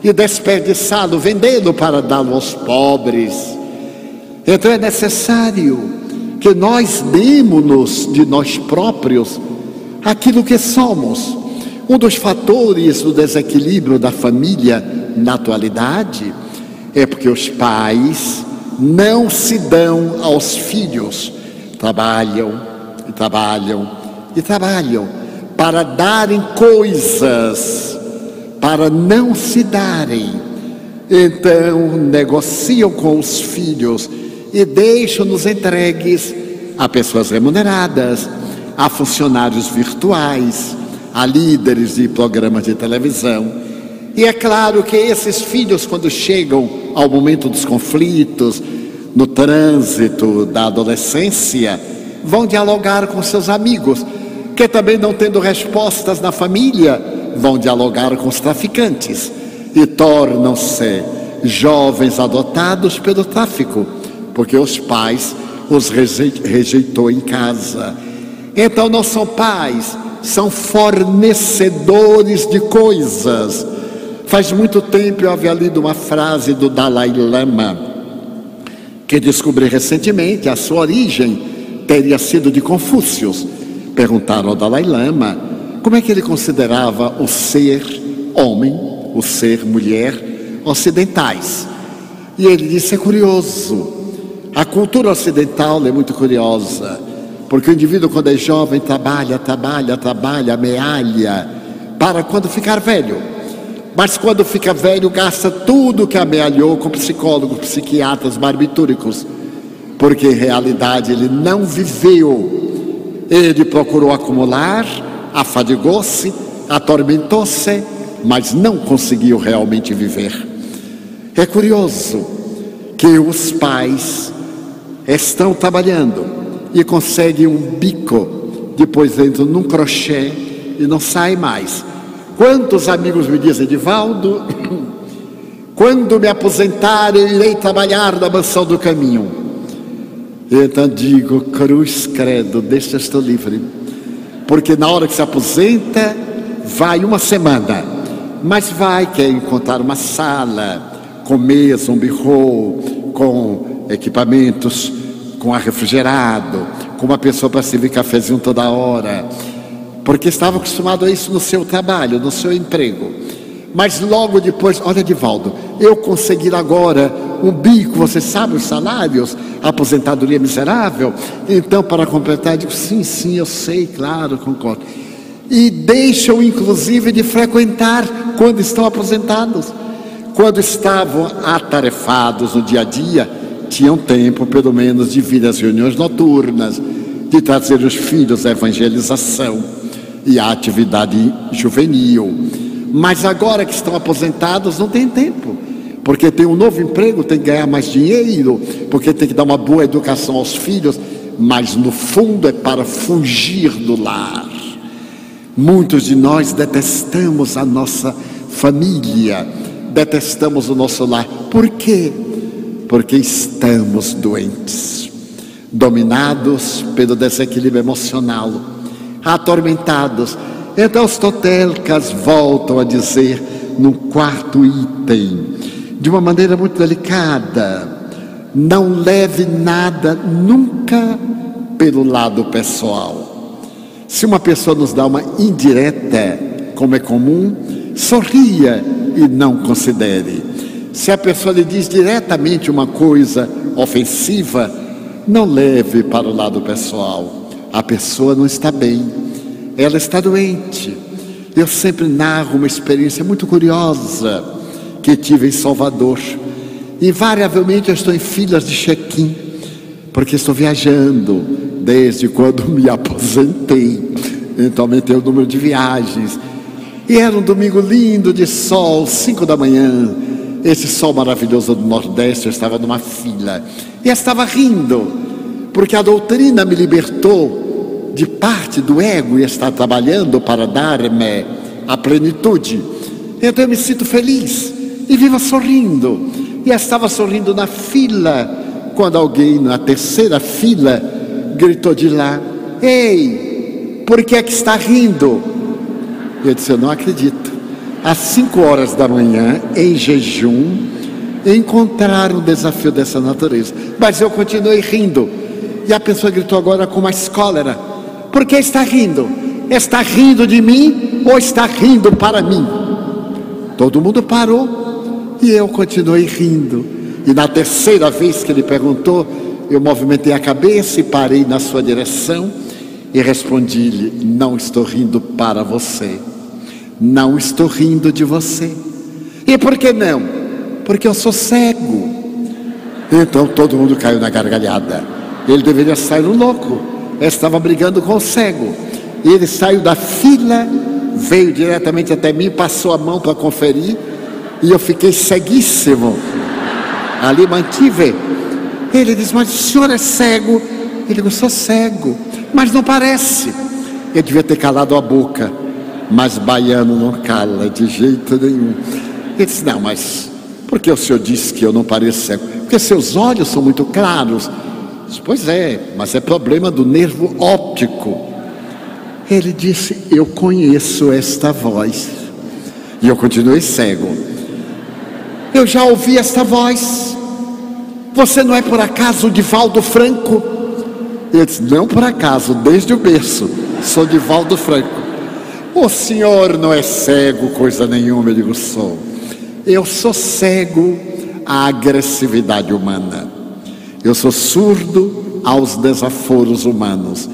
e desperdiçá-lo, vendê-lo para dá-lo aos pobres. Então é necessário que nós demos-nos de nós próprios aquilo que somos. Um dos fatores do desequilíbrio da família na atualidade é porque os pais não se dão aos filhos, trabalham e trabalham e trabalham para darem coisas, para não se darem. Então negociam com os filhos e deixam-nos entregues a pessoas remuneradas, a funcionários virtuais, a líderes de programas de televisão. E é claro que esses filhos, quando chegam ao momento dos conflitos, no trânsito da adolescência, vão dialogar com seus amigos, que também não tendo respostas na família, vão dialogar com os traficantes e tornam-se jovens adotados pelo tráfico, porque os pais os rejeitou em casa. Então não são pais, são fornecedores de coisas. Faz muito tempo eu havia lido uma frase do Dalai Lama, que descobri recentemente a sua origem teria sido de Confúcio. Perguntaram ao Dalai Lama como é que ele considerava o ser homem, o ser mulher ocidentais. E ele disse: é curioso, a cultura ocidental é muito curiosa, porque o indivíduo, quando é jovem, trabalha, amealha, para quando ficar velho. Mas quando fica velho, gasta tudo que amealhou com psicólogos, psiquiatras, barbitúricos, porque em realidade ele não viveu. Ele procurou acumular, afadigou-se, atormentou-se, mas não conseguiu realmente viver. É curioso que os pais estão trabalhando e conseguem um bico, depois entram num crochê e não saem mais. Quantos amigos me dizem: Edivaldo, quando me aposentar eu irei trabalhar na mansão do caminho. Então digo: cruz credo, deixa, estou livre. Porque na hora que se aposenta, vai uma semana, mas quer encontrar uma sala com mesa, um birro, com equipamentos, com ar refrigerado, com uma pessoa para servir cafezinho toda hora, porque estava acostumado a isso no seu trabalho, no seu emprego. Mas logo depois: olha, Edivaldo, eu consegui agora um bico, você sabe os salários, a aposentadoria miserável. Então, para completar, eu digo: sim, eu sei, claro, concordo. E deixam inclusive de frequentar quando estão aposentados. Quando estavam atarefados no dia a dia, tinham tempo pelo menos de vir às reuniões noturnas, de trazer os filhos à evangelização e à atividade juvenil. Mas agora que estão aposentados, não tem tempo, porque tem um novo emprego, tem que ganhar mais dinheiro, porque tem que dar uma boa educação aos filhos, mas no fundo é para fugir do lar. Muitos de nós detestamos a nossa família, detestamos o nosso lar. Por quê? Porque estamos doentes, dominados pelo desequilíbrio emocional, atormentados. Então os totelcas voltam a dizer no quarto item, de uma maneira muito delicada: não leve nada nunca pelo lado pessoal. Se uma pessoa nos dá uma indireta, como é comum, sorria e não considere. Se a pessoa lhe diz diretamente uma coisa ofensiva, não leve para o lado pessoal. A pessoa não está bem, ela está doente. Eu sempre narro uma experiência muito curiosa que tive em Salvador. Invariavelmente eu estou em filas de check-in, porque estou viajando desde quando me aposentei. Então aumentei o número de viagens. E era um domingo lindo de sol, 5 da manhã. Esse sol maravilhoso do Nordeste. Eu estava numa fila e estava rindo, porque a doutrina me libertou de parte do ego e está trabalhando para dar-me a plenitude. Então eu me sinto feliz e vivo sorrindo. E eu estava sorrindo na fila, quando alguém na terceira fila gritou de lá: ei, por que é que está rindo? Eu disse: eu não acredito. Às 5 horas da manhã, em jejum, encontrar um desafio dessa natureza. Mas eu continuei rindo. E a pessoa gritou agora com mais cólera: por que está rindo? Está rindo de mim ou está rindo para mim? Todo mundo parou e eu continuei rindo. E na terceira vez que ele perguntou, eu movimentei a cabeça e parei na sua direção e respondi-lhe: não estou rindo para você, não estou rindo de você. E por que não? Porque eu sou cego. Então todo mundo caiu na gargalhada. Ele deveria sair um louco. Eu estava brigando com o cego. E ele saiu da fila, veio diretamente até mim, passou a mão para conferir, e eu fiquei ceguíssimo. Ali mantive. Ele disse: mas o senhor é cego? Eu digo: sou cego, mas não parece. Eu devia ter calado a boca, mas baiano não cala de jeito nenhum. Ele disse: não, mas por que o senhor disse que eu não pareço cego? Porque seus olhos são muito claros. Eu disse: pois é, mas é problema do nervo óptico. Ele disse: eu conheço esta voz. E eu continuei cego. Eu já ouvi esta voz. Você não é por acaso o Divaldo Franco? Eu disse: não por acaso, desde o berço, sou Divaldo Franco. O senhor não é cego, coisa nenhuma. Eu digo: sou. Eu sou cego à agressividade humana. Eu sou surdo aos desaforos humanos.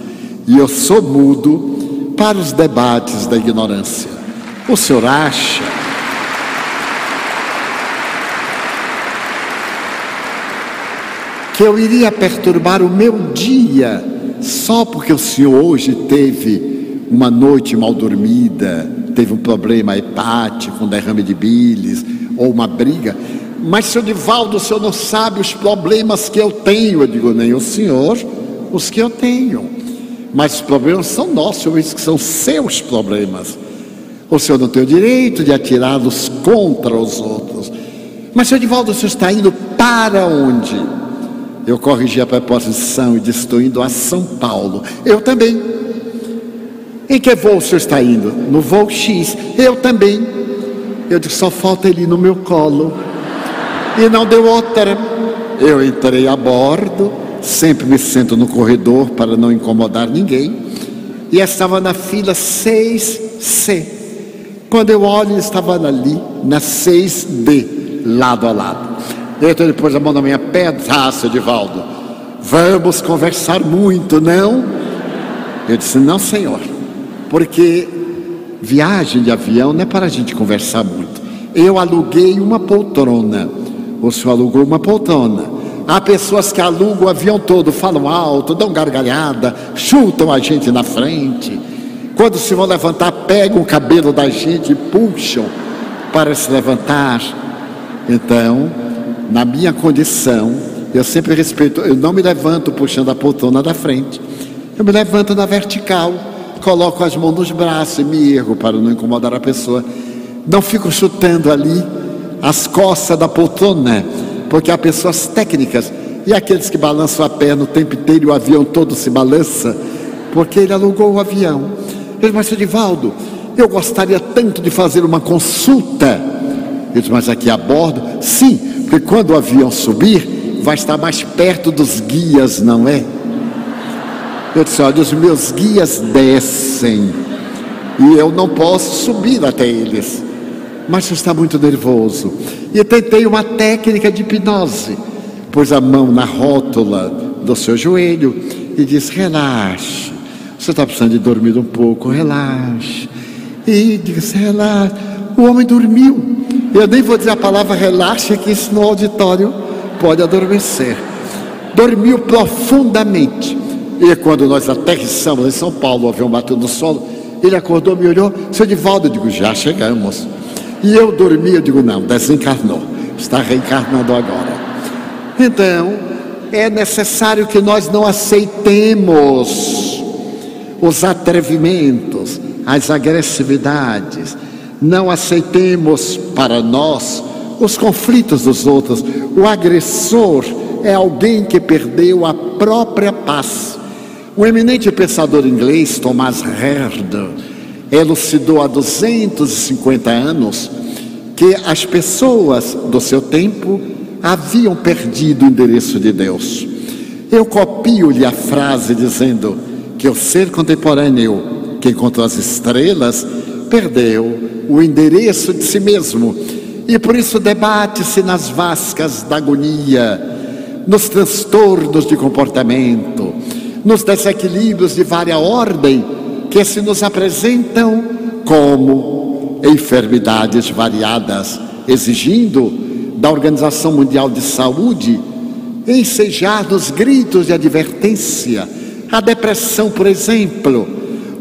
E eu sou mudo para os debates da ignorância. O senhor acha que eu iria perturbar o meu dia só porque o senhor hoje teve uma noite mal dormida, teve um problema hepático, um derrame de bilis ou uma briga? Mas, senhor Divaldo, o senhor não sabe os problemas que eu tenho. Eu digo: nem o senhor os que eu tenho, mas os problemas são nossos, eu disse que são seus problemas. O senhor não tem o direito de atirá-los contra os outros. Mas, senhor Divaldo, o senhor está indo para onde? Eu corrigi a preposição e disse: estou indo a São Paulo. Eu também. Em que voo o senhor está indo? No voo X. Eu também. Eu disse: só falta ele no meu colo. E não deu outra. Eu entrei a bordo, sempre me sento no corredor para não incomodar ninguém, e estava na fila 6C. Quando eu olho, ele estava ali, na 6D, lado a lado. Então ele pôs a mão na minha perna: ah, seu Divaldo, vamos conversar muito, não? Eu disse: não, senhor, porque viagem de avião não é para a gente conversar muito. Eu aluguei uma poltrona, o senhor alugou uma poltrona. Há pessoas que alugam o avião todo, falam alto, dão gargalhada, chutam a gente na frente. Quando se vão levantar, pegam o cabelo da gente e puxam para se levantar. Então, na minha condição, eu sempre respeito. Eu não me levanto puxando a poltrona da frente, eu me levanto na vertical, coloco as mãos nos braços e me ergo para não incomodar a pessoa. Não fico chutando ali as costas da poltrona, porque há pessoas técnicas e aqueles que balançam a perna o tempo inteiro e o avião todo se balança, porque ele alugou o avião. Eu disse: mas, senhor Divaldo, eu gostaria tanto de fazer uma consulta. Eu disse: mas aqui a bordo? Sim, porque quando o avião subir, vai estar mais perto dos guias, não é? Eu disse: olha, os meus guias descem e eu não posso subir até eles. Mas você está muito nervoso. E tentei uma técnica de hipnose. Pôs a mão na rótula do seu joelho e disse: relaxe. Você está precisando de dormir um pouco, relaxe. E disse: relaxe. O homem dormiu. Eu nem vou dizer a palavra relaxe, que isso no auditório pode adormecer. Dormiu profundamente. E quando nós aterrissamos em São Paulo, o avião bateu no solo, ele acordou, me olhou: seu Divaldo. Eu digo: já chegamos. E eu dormi. Eu digo: não, desencarnou, está reencarnando agora. Então, é necessário que nós não aceitemos os atrevimentos, as agressividades, não aceitemos para nós os conflitos dos outros. O agressor é alguém que perdeu a própria paz. O eminente pensador inglês Thomas Herder elucidou há 250 anos que as pessoas do seu tempo haviam perdido o endereço de Deus. Eu copio-lhe a frase dizendo que o ser contemporâneo que encontrou as estrelas perdeu o endereço de si mesmo, e por isso debate-se nas vascas da agonia, nos transtornos de comportamento, nos desequilíbrios de vária ordem que se nos apresentam como enfermidades variadas, exigindo da Organização Mundial de Saúde ensejar nos gritos de advertência. A depressão, por exemplo,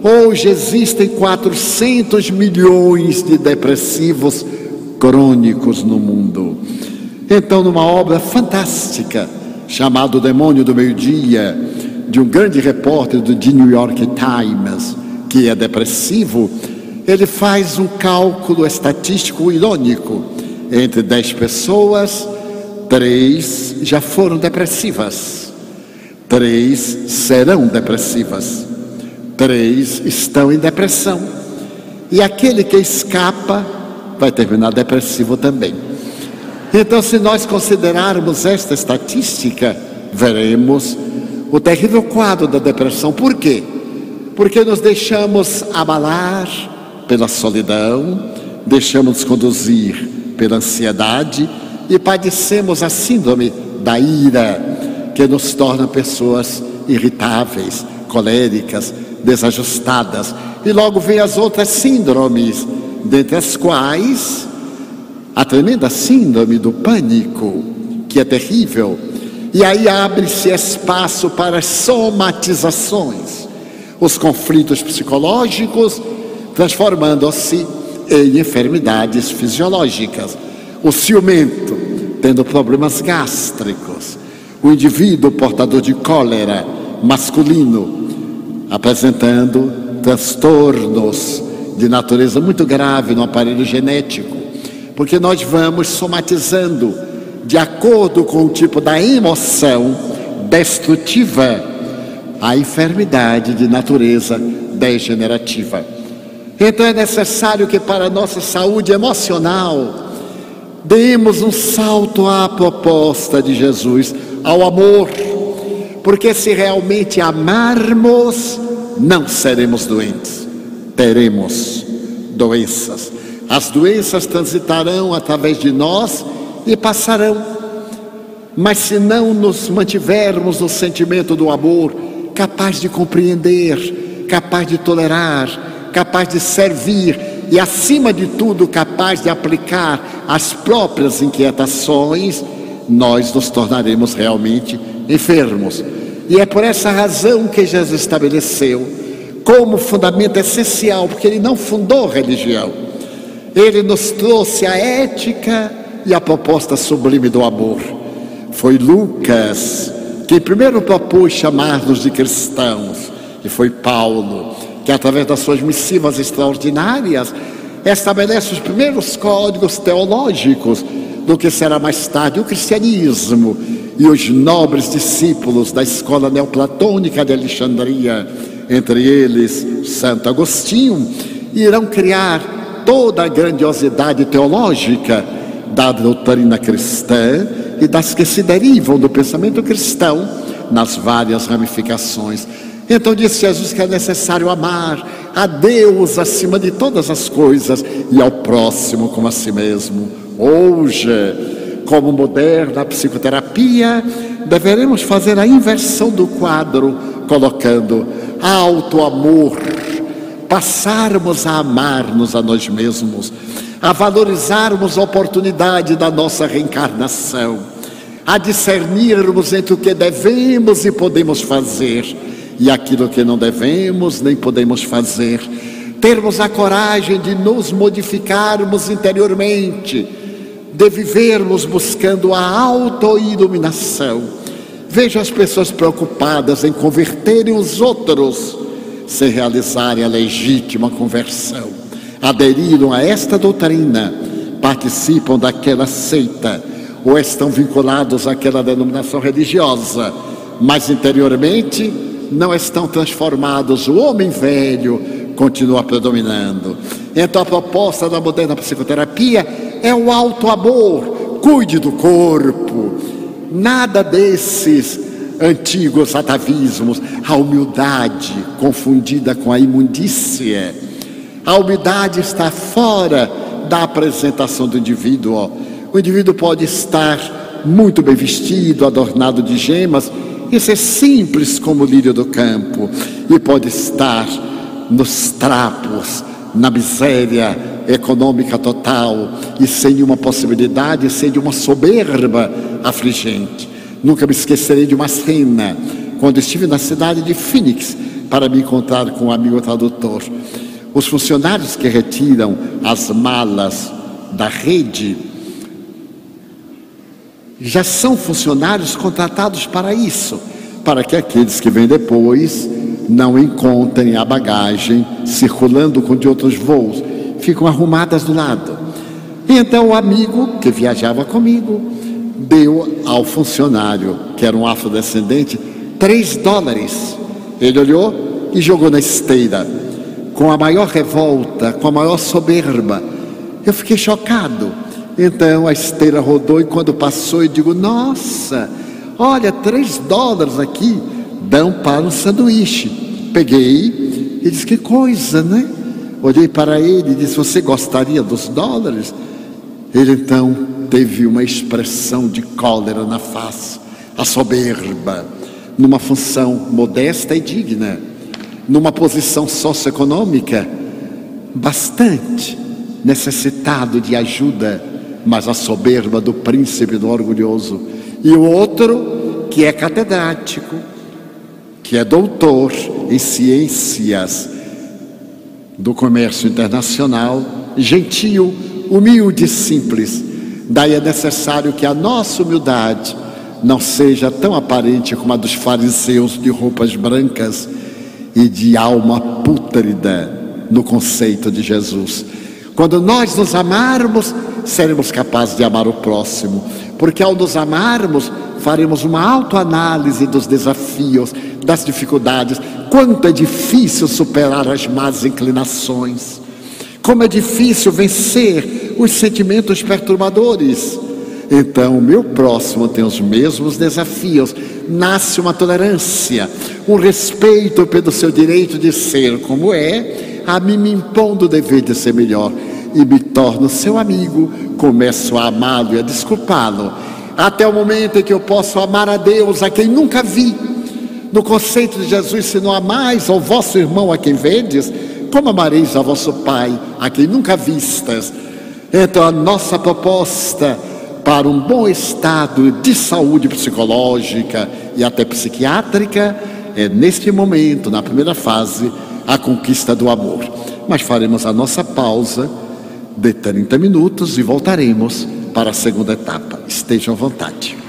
hoje existem 400 milhões de depressivos crônicos no mundo. Então, numa obra fantástica chamada O Demônio do Meio-Dia, de um grande repórter do The New York Times, que é depressivo, ele faz um cálculo estatístico irônico. Entre 10 pessoas, 3 já foram depressivas, 3 serão depressivas, 3 estão em depressão, e aquele que escapa vai terminar depressivo também. Então, se nós considerarmos esta estatística, veremos o terrível quadro da depressão. Por quê? Porque nos deixamos abalar pela solidão, deixamos conduzir pela ansiedade e padecemos a síndrome da ira, que nos torna pessoas irritáveis, coléricas, desajustadas. E logo vem as outras síndromes, dentre as quais a tremenda síndrome do pânico, que é terrível. E aí abre-se espaço para as somatizações, os conflitos psicológicos transformando-se em enfermidades fisiológicas. O ciumento tendo problemas gástricos, o indivíduo portador de cólera masculino apresentando transtornos de natureza muito grave no aparelho genético, porque nós vamos somatizando de acordo com o tipo da emoção destrutiva a enfermidade de natureza degenerativa. Então é necessário que para a nossa saúde emocional demos um salto à proposta de Jesus, ao amor, porque se realmente amarmos, não seremos doentes, teremos doenças. As doenças transitarão através de nós e passarão, mas se não nos mantivermos no sentimento do amor, capaz de compreender, capaz de tolerar, capaz de servir e, acima de tudo, capaz de aplicar as próprias inquietações, nós nos tornaremos realmente enfermos. E é por essa razão que Jesus estabeleceu como fundamento essencial, porque ele não fundou religião, ele nos trouxe a ética e a proposta sublime do amor. Foi Lucas quem primeiro propôs chamar-nos de cristãos, e foi Paulo que, através das suas missivas extraordinárias, estabelece os primeiros códigos teológicos do que será mais tarde o cristianismo. E os nobres discípulos da escola neoplatônica de Alexandria, entre eles Santo Agostinho, irão criar toda a grandiosidade teológica da doutrina cristã e das que se derivam do pensamento cristão nas várias ramificações. Então disse Jesus que é necessário amar a Deus acima de todas as coisas e ao próximo como a si mesmo. Hoje, como moderna psicoterapia, deveremos fazer a inversão do quadro, colocando alto amor, passarmos a amar-nos a nós mesmos, a valorizarmos a oportunidade da nossa reencarnação, a discernirmos entre o que devemos e podemos fazer e aquilo que não devemos nem podemos fazer, termos a coragem de nos modificarmos interiormente, de vivermos buscando a autoiluminação. Vejo as pessoas preocupadas em converterem os outros, sem realizarem a legítima conversão. Aderiram a esta doutrina, participam daquela seita, ou estão vinculados àquela denominação religiosa, mas interiormente não estão transformados. O homem velho continua predominando. Então a proposta da moderna psicoterapia é o alto amor. Cuide do corpo, nada desses antigos atavismos. A humildade confundida com a imundícia. A humildade está fora da apresentação do indivíduo. O indivíduo pode estar muito bem vestido, adornado de gemas, e ser simples como o lírio do campo, e pode estar nos trapos, na miséria econômica total, e sem nenhuma possibilidade, sem de uma soberba afligente. Nunca me esquecerei de uma cena, quando estive na cidade de Phoenix, para me encontrar com um amigo tradutor. Os funcionários que retiram as malas da rede já são funcionários contratados para isso, para que aqueles que vêm depois não encontrem a bagagem circulando com de outros voos, ficam arrumadas do lado. Então o amigo que viajava comigo deu ao funcionário, que era um afrodescendente, $3. Ele olhou e jogou na esteira, com a maior revolta, com a maior soberba. Eu fiquei chocado. Então a esteira rodou e quando passou eu digo, nossa, olha, $3 aqui dão para um sanduíche. Peguei e disse, que coisa, né? Olhei para ele e disse, você gostaria dos dólares? Ele então teve uma expressão de cólera na face, a soberba, numa função modesta e digna, numa posição socioeconômica bastante necessitado de ajuda, mas a soberba do príncipe do orgulhoso. E o outro que é catedrático, que é doutor em ciências do comércio internacional, gentil, humilde e simples. Daí é necessário que a nossa humildade não seja tão aparente como a dos fariseus de roupas brancas e de alma pútrida no conceito de Jesus. Quando nós nos amarmos, seremos capazes de amar o próximo, porque ao nos amarmos, faremos uma autoanálise dos desafios, das dificuldades. Quanto é difícil superar as más inclinações, como é difícil vencer os sentimentos perturbadores. Então, o meu próximo tem os mesmos desafios. Nasce uma tolerância, um respeito pelo seu direito de ser como é, a mim me impondo o dever de ser melhor. E me torno seu amigo, começo a amá-lo e a desculpá-lo, até o momento em que eu posso amar a Deus, a quem nunca vi. No conceito de Jesus, se não amais ao vosso irmão a quem vedes, como amareis a vosso Pai, a quem nunca vistas? Então a nossa proposta para um bom estado de saúde psicológica e até psiquiátrica é, neste momento, na primeira fase, a conquista do amor. Mas faremos a nossa pausa de 30 minutos e voltaremos para a segunda etapa. Estejam à vontade.